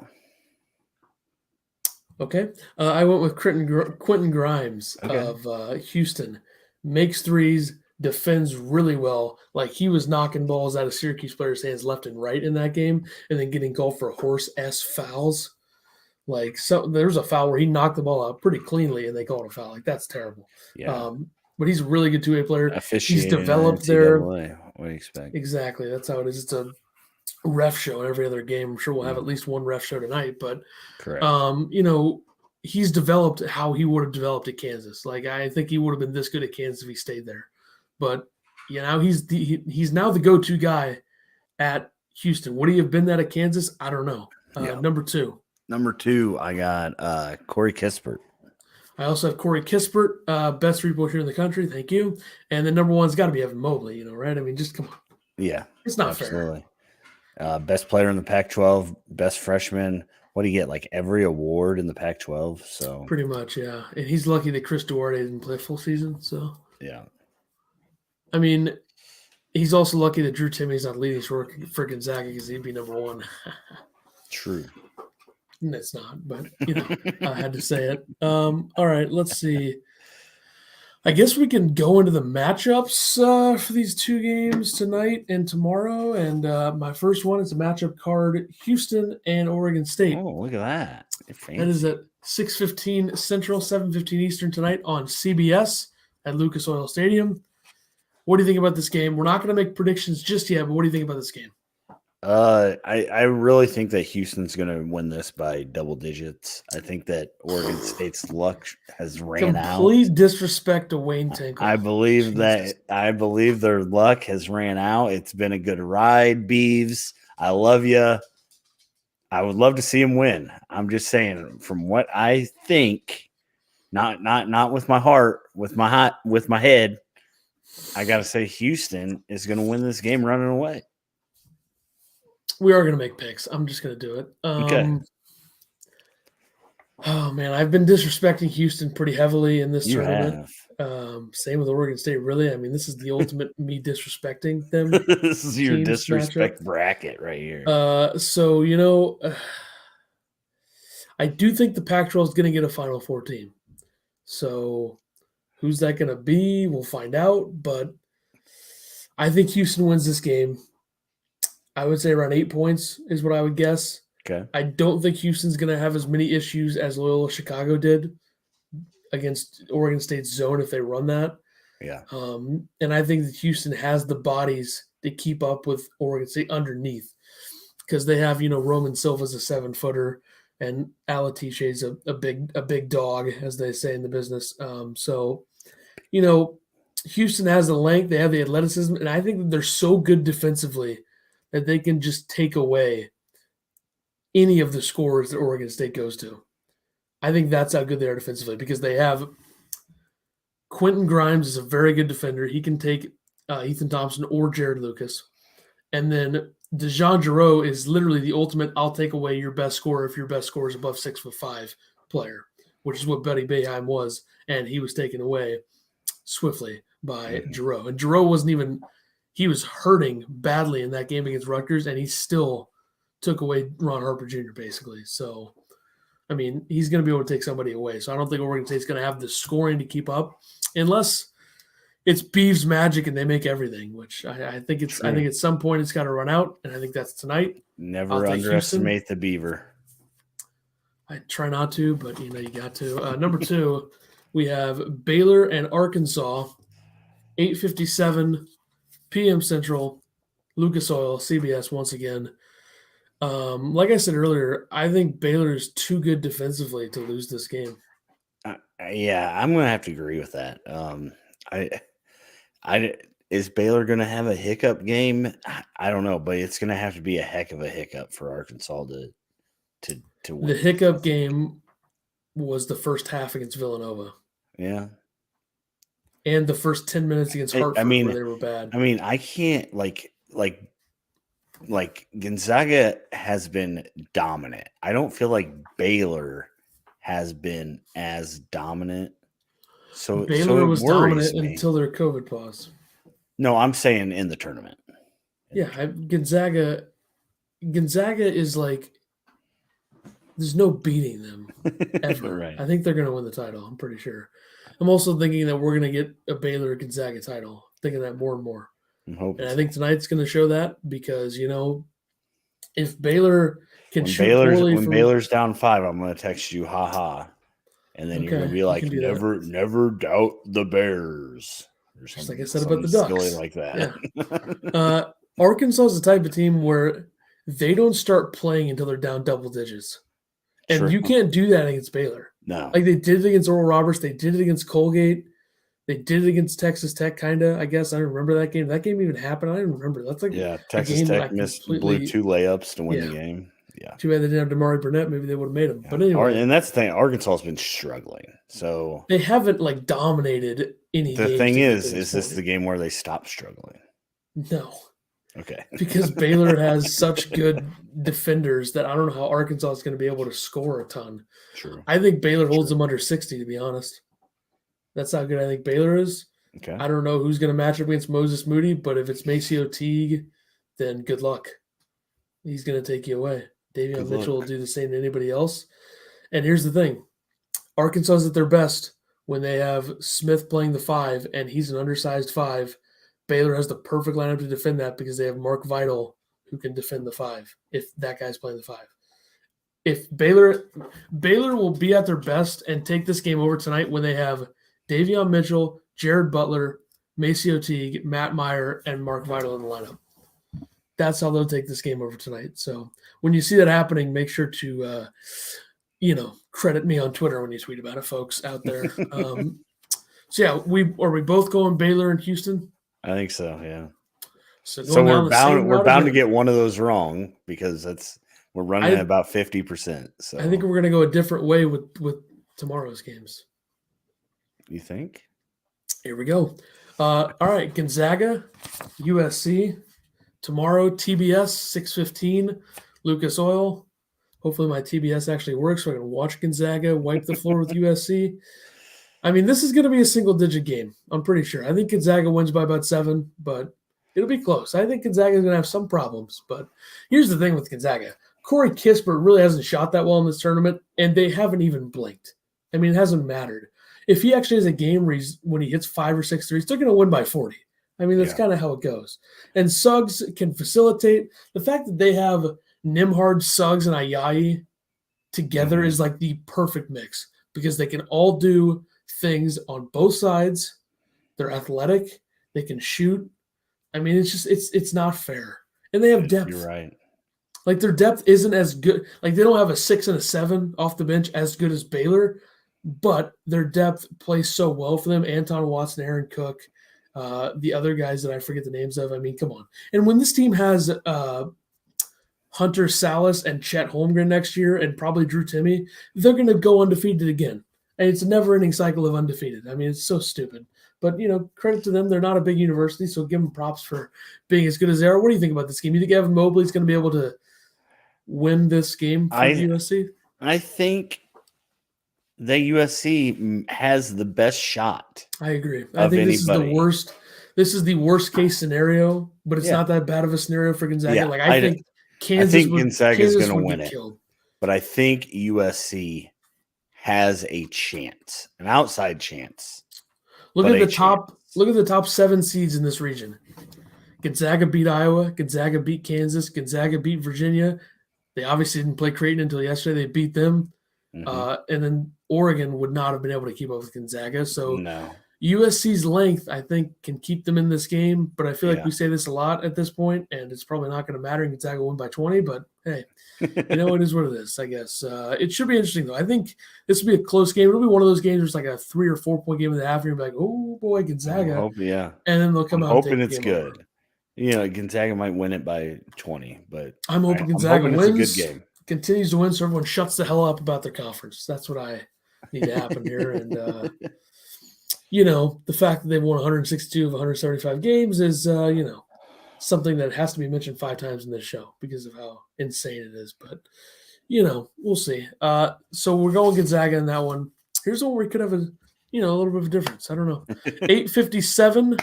[SPEAKER 1] Okay. I went with Quentin Grimes of Houston. Makes threes, defends really well. Like, he was knocking balls out of Syracuse players' hands left and right in that game and then getting called for horse-ass fouls. Like, so there was a foul where he knocked the ball out pretty cleanly and they called a foul. Like, that's terrible.
[SPEAKER 2] Yeah.
[SPEAKER 1] But he's a really good two-way player.
[SPEAKER 2] He's
[SPEAKER 1] developed there.
[SPEAKER 2] What do you expect?
[SPEAKER 1] Exactly. That's how it is. It's a ref show every other game. I'm sure we'll have at least one ref show tonight. But,
[SPEAKER 2] correct.
[SPEAKER 1] He's developed how he would have developed at Kansas. Like, I think he would have been this good at Kansas if he stayed there. But, he's now the go-to guy at Houston. Would he have been that at Kansas? I don't know. Number 2.
[SPEAKER 2] Number 2, I got Corey Kispert.
[SPEAKER 1] I also have Corey Kispert, best three-point shooter in the country. Thank you. And then number 1's got to be Evan Mobley, right? I mean, just come on.
[SPEAKER 2] Yeah.
[SPEAKER 1] It's not fair.
[SPEAKER 2] Best player in the Pac-12, best freshman. What do you get? Like every award in the Pac-12? So
[SPEAKER 1] pretty much, yeah. And he's lucky that Chris Duarte didn't play full season. So
[SPEAKER 2] yeah.
[SPEAKER 1] I mean, he's also lucky that Drew Timmy's not leading for Gonzaga because he'd be number 1.
[SPEAKER 2] True.
[SPEAKER 1] And it's not, but I had to say it. All right, let's see. I guess we can go into the matchups for these 2 games tonight and tomorrow. And my first one is a matchup card: Houston and Oregon State.
[SPEAKER 2] Oh, look at that!
[SPEAKER 1] That is at 6:15 Central, 7:15 Eastern tonight on CBS at Lucas Oil Stadium. What do you think about this game? We're not going to make predictions just yet, but what do you think about this game?
[SPEAKER 2] I really think that Houston's going to win this by double digits. I think that Oregon State's luck has ran out.
[SPEAKER 1] Complete disrespect to Wayne Tinkle.
[SPEAKER 2] I believe their luck has ran out. It's been a good ride, Beavs. I love you. I would love to see him win. I'm just saying, from what I think, not with my heart, with my head, I got to say Houston is going to win this game running away.
[SPEAKER 1] We are going to make picks. I'm just going to do it.
[SPEAKER 2] Okay.
[SPEAKER 1] Oh, man. I've been disrespecting Houston pretty heavily in this tournament.
[SPEAKER 2] Have.
[SPEAKER 1] Same with Oregon State, really. I mean, this is the ultimate me disrespecting them.
[SPEAKER 2] This is your disrespect bracket right here.
[SPEAKER 1] So, I do think the Pac-12 is going to get a Final Four team. So, who's that going to be? We'll find out. But I think Houston wins this game. I would say around 8 points is what I would guess.
[SPEAKER 2] Okay.
[SPEAKER 1] I don't think Houston's going to have as many issues as Loyola Chicago did against Oregon State's zone if they run that.
[SPEAKER 2] Yeah.
[SPEAKER 1] And I think that Houston has the bodies to keep up with Oregon State underneath because they have, Roman Silva's a 7-footer and Alatiche's a big dog, as they say in the business. So, Houston has the length, they have the athleticism, and I think that they're so good defensively that they can just take away any of the scores that Oregon State goes to. I think that's how good they are defensively because they have Quentin Grimes is a very good defender. He can take Ethan Thompson or Jared Lucas. And then DeJon Jarreau is literally the ultimate I'll take away your best scorer if your best scorer is above 6'5" player, which is what Buddy Boeheim was, and he was taken away swiftly by Jarreau. And Jarreau wasn't even – he was hurting badly in that game against Rutgers, and he still took away Ron Harper Jr. basically. So, I mean, he's going to be able to take somebody away. So I don't think Oregon State's going to have the scoring to keep up unless it's Beav's magic and they make everything, which I think it's true. I think at some point it's got to run out, and I think that's tonight.
[SPEAKER 2] Never underestimate the Beaver.
[SPEAKER 1] I try not to, but, you got to. Number 2, we have Baylor and Arkansas, 8:57 p.m. Central, Lucas Oil, CBS once again. Like I said earlier, I think Baylor is too good defensively to lose this game.
[SPEAKER 2] Yeah, I'm going to have to agree with that. Is Baylor going to have a hiccup game? I don't know, but it's going to have to be a heck of a hiccup for Arkansas to win.
[SPEAKER 1] The hiccup game was the first half against Villanova.
[SPEAKER 2] Yeah.
[SPEAKER 1] And the first 10 minutes against Hartford where they were bad.
[SPEAKER 2] I mean, I can't like Gonzaga has been dominant. I don't feel like Baylor has been as dominant. So
[SPEAKER 1] Baylor was dominant until their COVID pause.
[SPEAKER 2] No, I'm saying in the tournament.
[SPEAKER 1] Yeah, Gonzaga is like there's no beating them ever.
[SPEAKER 2] Right.
[SPEAKER 1] I think they're going to win the title. I'm pretty sure. I'm also thinking that we're going to get a Baylor Gonzaga title. I'm thinking that more and more.
[SPEAKER 2] I'm hoping.
[SPEAKER 1] And I think tonight's going to show that because if Baylor can shoot
[SPEAKER 2] Baylor's down 5, I'm going to text you, haha. And then you're going to be like, never doubt the Bears. Or
[SPEAKER 1] just like I said about the Ducks.
[SPEAKER 2] Silly like that.
[SPEAKER 1] Yeah. Arkansas is the type of team where they don't start playing until they're down double digits. And you can't do that against Baylor.
[SPEAKER 2] No.
[SPEAKER 1] Like they did it against Oral Roberts. They did it against Colgate. They did it against Texas Tech, kind of, I guess. I don't remember that game. That game even happened. I don't even remember. That's like
[SPEAKER 2] Texas Tech blew 2 layups to win the game. Yeah.
[SPEAKER 1] Too bad they didn't have Damari Burnett. Maybe they would have made him. Yeah. But anyway.
[SPEAKER 2] And that's the thing. Arkansas has been struggling. So
[SPEAKER 1] they haven't, dominated any games.
[SPEAKER 2] The thing is this the game where they stop struggling?
[SPEAKER 1] No.
[SPEAKER 2] Okay.
[SPEAKER 1] Because Baylor has such good defenders that I don't know how Arkansas is going to be able to score a ton.
[SPEAKER 2] True.
[SPEAKER 1] I think Baylor holds them under 60, to be honest. That's how good I think Baylor is.
[SPEAKER 2] Okay.
[SPEAKER 1] I don't know who's going to match up against Moses Moody, but if it's Maceo Teague, then good luck. He's going to take you away. Davion Mitchell will do the same to anybody else. And here's the thing. Arkansas is at their best when they have Smith playing the 5, and he's an undersized 5. Baylor has the perfect lineup to defend that because they have Mark Vital who can defend the 5 if that guy's playing the 5. If Baylor will be at their best and take this game over tonight when they have Davion Mitchell, Jared Butler, Maceo Teague, Matt Meyer, and Mark Vital in the lineup. That's how they'll take this game over tonight. So when you see that happening, make sure to, credit me on Twitter when you tweet about it, folks out there. Are we both going Baylor and Houston?
[SPEAKER 2] I think so. Yeah.
[SPEAKER 1] So
[SPEAKER 2] we're bound to get one of those wrong because we're running at about 50%. So
[SPEAKER 1] I think we're going to go a different way with tomorrow's games.
[SPEAKER 2] You think?
[SPEAKER 1] Here we go. All right, Gonzaga, USC. Tomorrow, TBS, 6:15, Lucas Oil. Hopefully my TBS actually works so I can watch Gonzaga wipe the floor with USC. I mean, this is going to be a single-digit game, I'm pretty sure. I think Gonzaga wins by about 7, but it'll be close. I think Gonzaga is going to have some problems, but here's the thing with Gonzaga. Corey Kispert really hasn't shot that well in this tournament, and they haven't even blinked. I mean, it hasn't mattered. If he actually has a game where when he hits 5 or 6 threes, they're going to win by 40. I mean, that's kind of how it goes. And Suggs can facilitate. The fact that they have Nembhard, Suggs, and Ayayi together is like the perfect mix because they can all do things on both sides. They're athletic. They can shoot. I mean, it's not fair. And they have depth.
[SPEAKER 2] You're right.
[SPEAKER 1] Like their depth isn't as good. Like they don't have a 6 and a 7 off the bench as good as Baylor, but their depth plays so well for them. Anton Watson, Aaron Cook, the other guys that I forget the names of. I mean, come on. And when this team has Hunter Salas and Chet Holmgren next year and probably Drew Timme, they're going to go undefeated again. And it's a never-ending cycle of undefeated. I mean, it's so stupid. But, credit to them. They're not a big university, so give them props for being as good as they are. What do you think about this game? You think Evan Mobley's going to be able to win this game for USC?
[SPEAKER 2] I think the USC has the best shot.
[SPEAKER 1] I agree. I think this is the worst. This is the worst case scenario, but it's not that bad of a scenario for Gonzaga.
[SPEAKER 2] Yeah,
[SPEAKER 1] like I think
[SPEAKER 2] Gonzaga is going to win it,
[SPEAKER 1] killed.
[SPEAKER 2] But I think USC has a chance, an outside chance.
[SPEAKER 1] Look at the top 7 seeds in this region. Gonzaga beat Iowa. Gonzaga beat Kansas. Gonzaga beat Virginia. They obviously didn't play Creighton until yesterday. They beat them. And then Oregon would not have been able to keep up with Gonzaga. So USC's length, I think, can keep them in this game. But I feel like we say this a lot at this point, and it's probably not going to matter. Gonzaga win by 20, but hey, it is what it is, I guess. It should be interesting, though. I think this will be a close game. It'll be one of those games where it's like a 3 or 4 point game in the half, and you'll be like, oh, boy, Gonzaga.
[SPEAKER 2] And
[SPEAKER 1] then they'll come out and
[SPEAKER 2] hoping it's good. Over. Gonzaga might win it by 20, but
[SPEAKER 1] I'm hoping Gonzaga wins.
[SPEAKER 2] It's a good game.
[SPEAKER 1] Continues to win, so everyone shuts the hell up about their conference. That's what I need to happen here. And, the fact that they've won 162 of 175 games is, something that has to be mentioned 5 times in this show because of how insane it is. But, we'll see. So we're going Gonzaga in that one. Here's one where we could have a little bit of a difference. I don't know. 8:57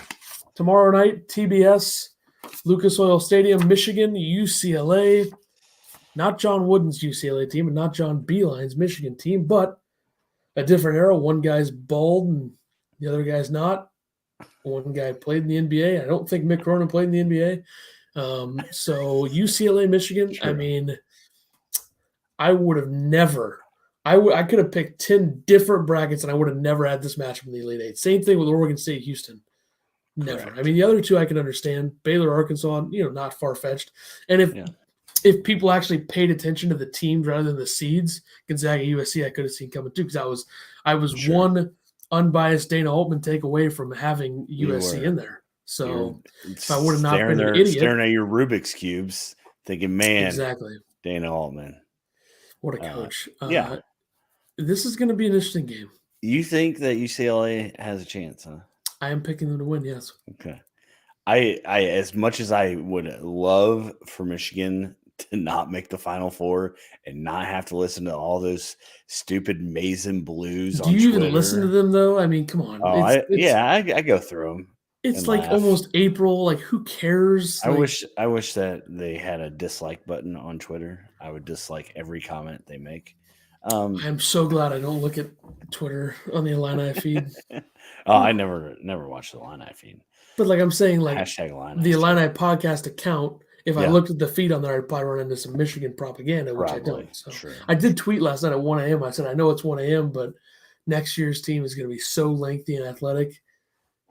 [SPEAKER 1] tomorrow night, TBS, Lucas Oil Stadium, Michigan, UCLA. Not John Wooden's UCLA team and not John Beeline's Michigan team, but a different era. One guy's bald and the other guy's not. One guy played in the NBA. I don't think Mick Cronin played in the NBA. So UCLA, Michigan, I mean, I would have never – I could have picked 10 different brackets and I would have never had this matchup in the Elite Eight. Same thing with Oregon State, Houston. Never. Correct. I mean, the other two I can understand. Baylor, Arkansas, not far-fetched. And if people actually paid attention to the teams rather than the seeds, Gonzaga, USC, I could have seen coming too because I was one unbiased Dana Altman take away from having USC in there. So if I would have not been an idiot.
[SPEAKER 2] Staring at your Rubik's Cubes, thinking, man,
[SPEAKER 1] exactly.
[SPEAKER 2] Dana Altman.
[SPEAKER 1] What a coach. This is going to be an interesting game.
[SPEAKER 2] You think that UCLA has a chance, huh?
[SPEAKER 1] I am picking them to win, yes.
[SPEAKER 2] Okay. I as much as I would love for Michigan to not make the Final Four and not have to listen to all those stupid Mason Blues on Twitter.
[SPEAKER 1] Do you even listen to them, though? I mean, come on.
[SPEAKER 2] I go through them.
[SPEAKER 1] It's like almost April. Like, who cares?
[SPEAKER 2] I wish that they had a dislike button on Twitter. I would dislike every comment they make.
[SPEAKER 1] I'm so glad I don't look at Twitter on the Illini feed.
[SPEAKER 2] I never watched the Illini feed.
[SPEAKER 1] But like I'm saying, like
[SPEAKER 2] #Illini
[SPEAKER 1] the Illini podcast account, if I looked at the feed on there, I'd probably run into some Michigan propaganda, which I don't. So I did tweet last night at 1 a.m. I said, I know it's 1 a.m., but next year's team is going to be so lengthy and athletic.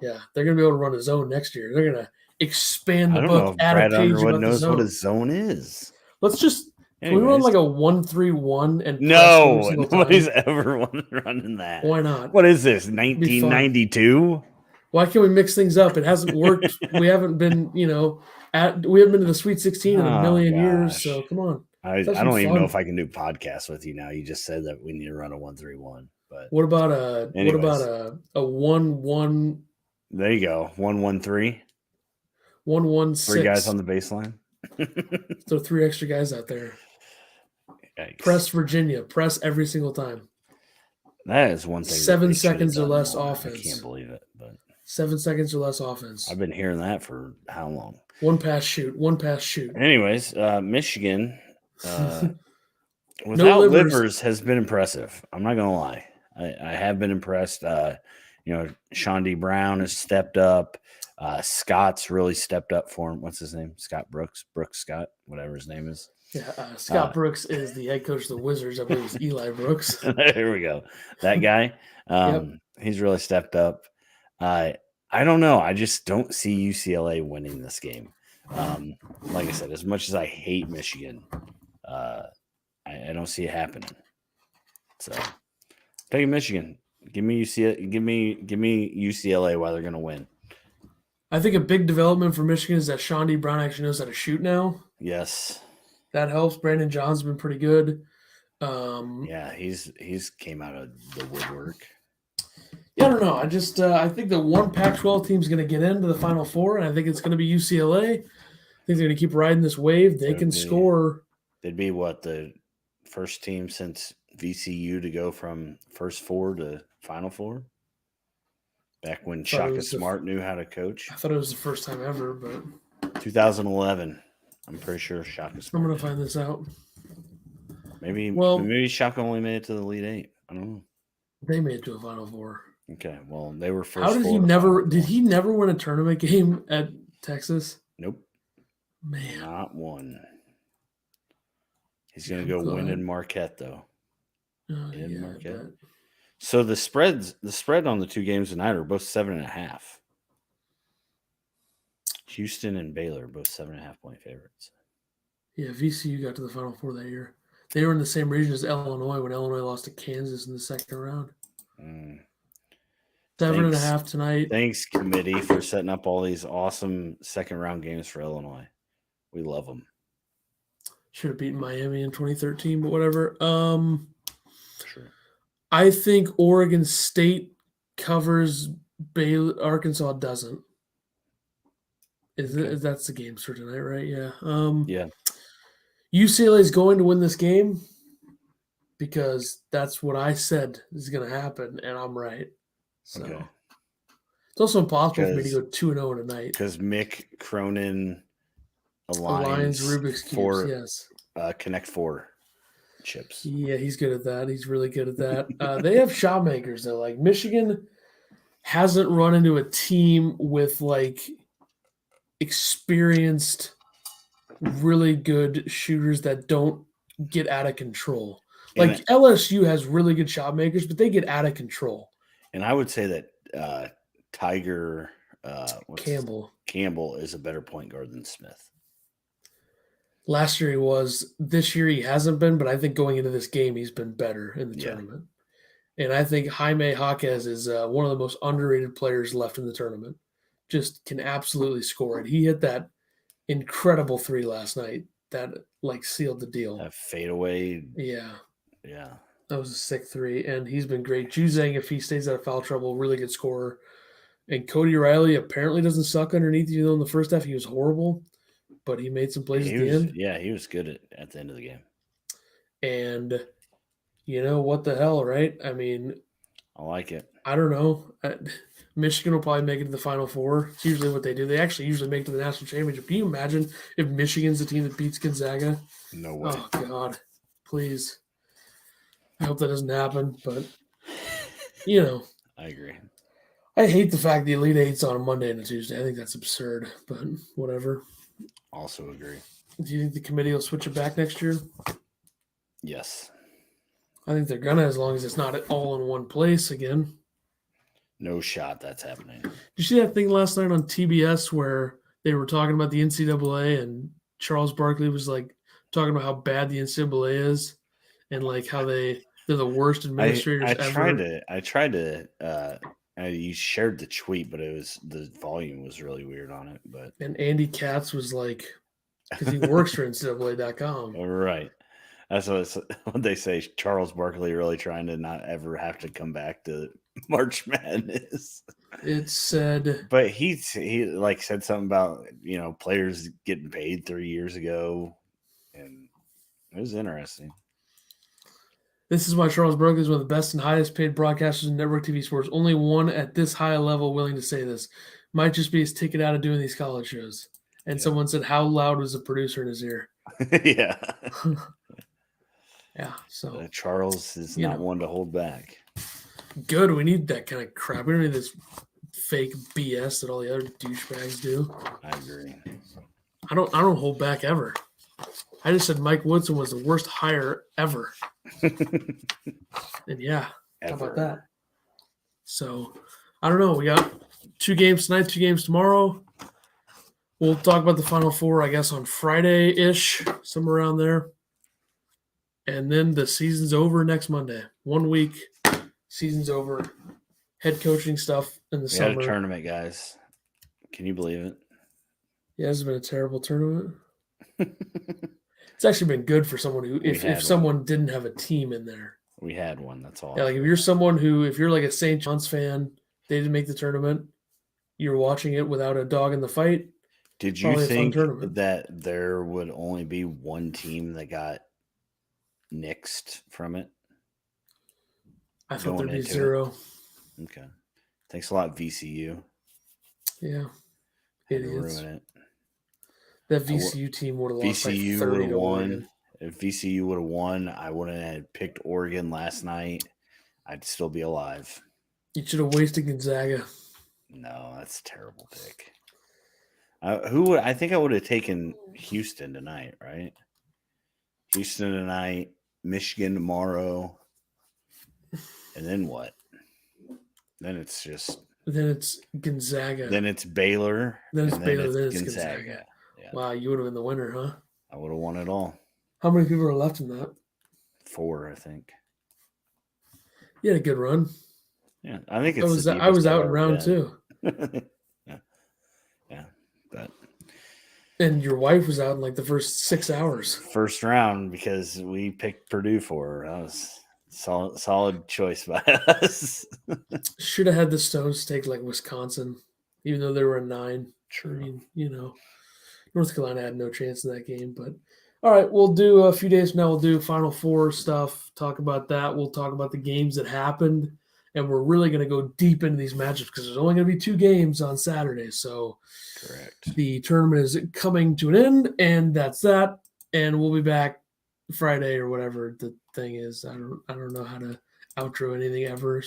[SPEAKER 1] Yeah, they're going to be able to run a zone next year. They're going to expand the book, add a page about the zone.
[SPEAKER 2] What a zone is.
[SPEAKER 1] Let's just can we run like a 1-3-1 and
[SPEAKER 2] no, nobody's ever running that.
[SPEAKER 1] Why not?
[SPEAKER 2] What is this? 1992?
[SPEAKER 1] Why can't we mix things up? It hasn't worked. We haven't been, we haven't been to the Sweet 16 in a million years. So come on.
[SPEAKER 2] I don't even know if I can do podcasts with you now. You just said that we need to run a 1-3-1. But
[SPEAKER 1] what about a 1-1?
[SPEAKER 2] There you go. 1-1-3.
[SPEAKER 1] 1-1-6.
[SPEAKER 2] 3 guys on the baseline.
[SPEAKER 1] Throw 3 extra guys out there.
[SPEAKER 2] Yikes.
[SPEAKER 1] Press Virginia. Press every single time.
[SPEAKER 2] That is one thing.
[SPEAKER 1] 7 seconds or less offense.
[SPEAKER 2] I can't believe it. But
[SPEAKER 1] 7 seconds or less offense.
[SPEAKER 2] I've been hearing that for how long?
[SPEAKER 1] One pass shoot.
[SPEAKER 2] Anyways, Michigan without Livers has been impressive. I'm not gonna lie. I have been impressed. Shawnee Brown has stepped up. Scott's really stepped up for him. What's his name? Scott Brooks Scott, whatever his name is.
[SPEAKER 1] Yeah, Scott Brooks is the head coach of the Wizards. I believe it's Eli Brooks.
[SPEAKER 2] There we go. That guy.
[SPEAKER 1] Yep.
[SPEAKER 2] He's really stepped up. I don't know. I just don't see UCLA winning this game. Like I said, as much as I hate Michigan, I don't see it happening. So taking Michigan. Give me UCLA. Give me UCLA while they're going to win.
[SPEAKER 1] I think a big development for Michigan is that Sean D. Brown actually knows how to shoot now.
[SPEAKER 2] Yes,
[SPEAKER 1] that helps. Brandon John's been pretty good.
[SPEAKER 2] Yeah, he's came out of the woodwork.
[SPEAKER 1] Yeah, I don't know. I think the one Pac-12 team is going to get into the Final Four, and I think it's going to be UCLA. I think they're going to keep riding this wave. They can score.
[SPEAKER 2] They'd be the first team since VCU to go from first four to Final Four? Back when Shaka Smart knew how to coach?
[SPEAKER 1] I thought it was the first time ever, but
[SPEAKER 2] 2011. I'm pretty sure Shaka Smart.
[SPEAKER 1] I'm going to find this out.
[SPEAKER 2] Maybe Shaka only made it to the Elite Eight. I don't know.
[SPEAKER 1] They made it to a Final Four.
[SPEAKER 2] Okay, well, they were first.
[SPEAKER 1] How did he never win a tournament game at Texas?
[SPEAKER 2] Nope.
[SPEAKER 1] Man.
[SPEAKER 2] Not one. He's going to go win in Marquette, though. In Marquette. So the spread on the two games tonight are both 7.5. Houston and Baylor, both 7.5 point favorites.
[SPEAKER 1] Yeah, VCU got to the Final Four that year. They were in the same region as Illinois when Illinois lost to Kansas in the second round. 7.5 tonight.
[SPEAKER 2] Thanks, committee, for setting up all these awesome second round games for Illinois. We love them.
[SPEAKER 1] Should have beaten Miami in 2013, but whatever.
[SPEAKER 2] Sure.
[SPEAKER 1] I think Oregon State covers Baylor. Arkansas doesn't. That's the game for tonight, right? Yeah.
[SPEAKER 2] Yeah.
[SPEAKER 1] UCLA is going to win this game because that's what I said is going to happen, and I'm right. So it's also impossible for me to go 2-0 tonight
[SPEAKER 2] because Mick Cronin
[SPEAKER 1] aligns Rubik's cubes. Yes.
[SPEAKER 2] Connect Four chips.
[SPEAKER 1] Yeah, he's good at that. He's really good at that. They have shot makers though. Like Michigan hasn't run into a team with experienced, really good shooters that don't get out of control. Like LSU has really good shot makers, but they get out of control.
[SPEAKER 2] And I would say that Tiger
[SPEAKER 1] Campbell
[SPEAKER 2] is a better point guard than Smith.
[SPEAKER 1] Last year he was. This year he hasn't been, but I think going into this game he's been better in the tournament. And I think Jaime Jaquez is one of the most underrated players left in the tournament. Just can absolutely score it. He hit that incredible three last night that sealed the deal.
[SPEAKER 2] That fadeaway.
[SPEAKER 1] Yeah.
[SPEAKER 2] Yeah.
[SPEAKER 1] That was a sick three, and he's been great. Juzang, if he stays out of foul trouble, really good scorer. And Cody Riley apparently doesn't suck underneath, even though in the first half he was horrible, but he made some plays at the end.
[SPEAKER 2] Yeah, he was good at the end of the game.
[SPEAKER 1] And what the hell, right? I mean,
[SPEAKER 2] I like it.
[SPEAKER 1] I don't know. Michigan will probably make it to the Final Four. It's usually what they do. They actually usually make it to the national championship. Can you imagine if Michigan's the team that beats Gonzaga?
[SPEAKER 2] No way.
[SPEAKER 1] Oh, God. Please. I hope that doesn't happen, but,
[SPEAKER 2] I agree.
[SPEAKER 1] I hate the fact the Elite Eight's on a Monday and a Tuesday. I think that's absurd, but whatever.
[SPEAKER 2] Also agree.
[SPEAKER 1] Do you think the committee will switch it back next year?
[SPEAKER 2] Yes.
[SPEAKER 1] I think they're going to, as long as it's not all in one place again.
[SPEAKER 2] No shot that's happening.
[SPEAKER 1] Did you see that thing last night on TBS where they were talking about the NCAA and Charles Barkley was talking about how bad the NCAA is and how they're the worst administrators ever?
[SPEAKER 2] I tried to you shared the tweet, but the volume was really weird on it.
[SPEAKER 1] And Andy Katz was because he works for NCAA.com.
[SPEAKER 2] Right. That's what they say. Charles Barkley really trying to not ever have to come back to March Madness.
[SPEAKER 1] It said,
[SPEAKER 2] but he said something about players getting paid 3 years ago, and it was interesting.
[SPEAKER 1] This is why Charles Barkley is one of the best and highest paid broadcasters in network TV sports. Only one at this high level willing to say this. Might just be his ticket out of doing these college shows. And someone said, how loud was the producer in his ear?
[SPEAKER 2] Yeah.
[SPEAKER 1] Yeah. So
[SPEAKER 2] Charles is not one to hold back.
[SPEAKER 1] Good. We need that kind of crap. We don't need this fake BS that all the other douchebags do.
[SPEAKER 2] I agree.
[SPEAKER 1] I don't hold back ever. I just said Mike Woodson was the worst hire ever. And yeah, how about that? So, I don't know. We got 2 games tonight, 2 games tomorrow. We'll talk about the Final Four, I guess, on Friday-ish, somewhere around there. And then the season's over next Monday. 1 week, season's over. Head coaching stuff in the summer.
[SPEAKER 2] We had a tournament, guys. Can you believe it?
[SPEAKER 1] Yeah, it's been a terrible tournament. It's actually been good for someone who, if someone didn't have a team in there.
[SPEAKER 2] We had one, that's all.
[SPEAKER 1] Yeah, like if you're someone who, if you're like a St. John's fan, they didn't make the tournament, you're watching it without a dog in the fight.
[SPEAKER 2] Did you think that there would only be one team that got nixed from it?
[SPEAKER 1] I thought there'd be 0.
[SPEAKER 2] Okay. Thanks a lot, VCU.
[SPEAKER 1] Yeah. Idiots.
[SPEAKER 2] Ruin it.
[SPEAKER 1] That VCU team would have lost like 30 to 1.
[SPEAKER 2] If VCU would have won, I wouldn't have picked Oregon last night. I'd still be alive.
[SPEAKER 1] You should have wasted Gonzaga.
[SPEAKER 2] No, that's a terrible pick. I think I would have taken Houston tonight, right? Houston tonight, Michigan tomorrow, and then what? Then it's
[SPEAKER 1] Gonzaga.
[SPEAKER 2] Then it's Baylor.
[SPEAKER 1] Then it's Baylor. Then it's Gonzaga. Yeah. Wow, you would have been the winner, huh?
[SPEAKER 2] I would have won it all.
[SPEAKER 1] How many people are left in that?
[SPEAKER 2] 4, I think.
[SPEAKER 1] You had a good run.
[SPEAKER 2] Yeah, I think it's.
[SPEAKER 1] I was out in round 2.
[SPEAKER 2] Yeah, but.
[SPEAKER 1] And your wife was out in like the first 6 hours.
[SPEAKER 2] First round because we picked Purdue for her. That was solid choice by us.
[SPEAKER 1] Should have had the Stones take like Wisconsin, even though they were a 9.
[SPEAKER 2] True.
[SPEAKER 1] I mean, North Carolina had no chance in that game. But all right, we'll do a few days from now. We'll do Final Four stuff. Talk about that. We'll talk about the games that happened, and we're really going to go deep into these matchups because there's only going to be 2 games on Saturday. So,
[SPEAKER 2] correct.
[SPEAKER 1] The tournament is coming to an end, and that's that. And we'll be back Friday or whatever the thing is. I don't know how to outro anything ever.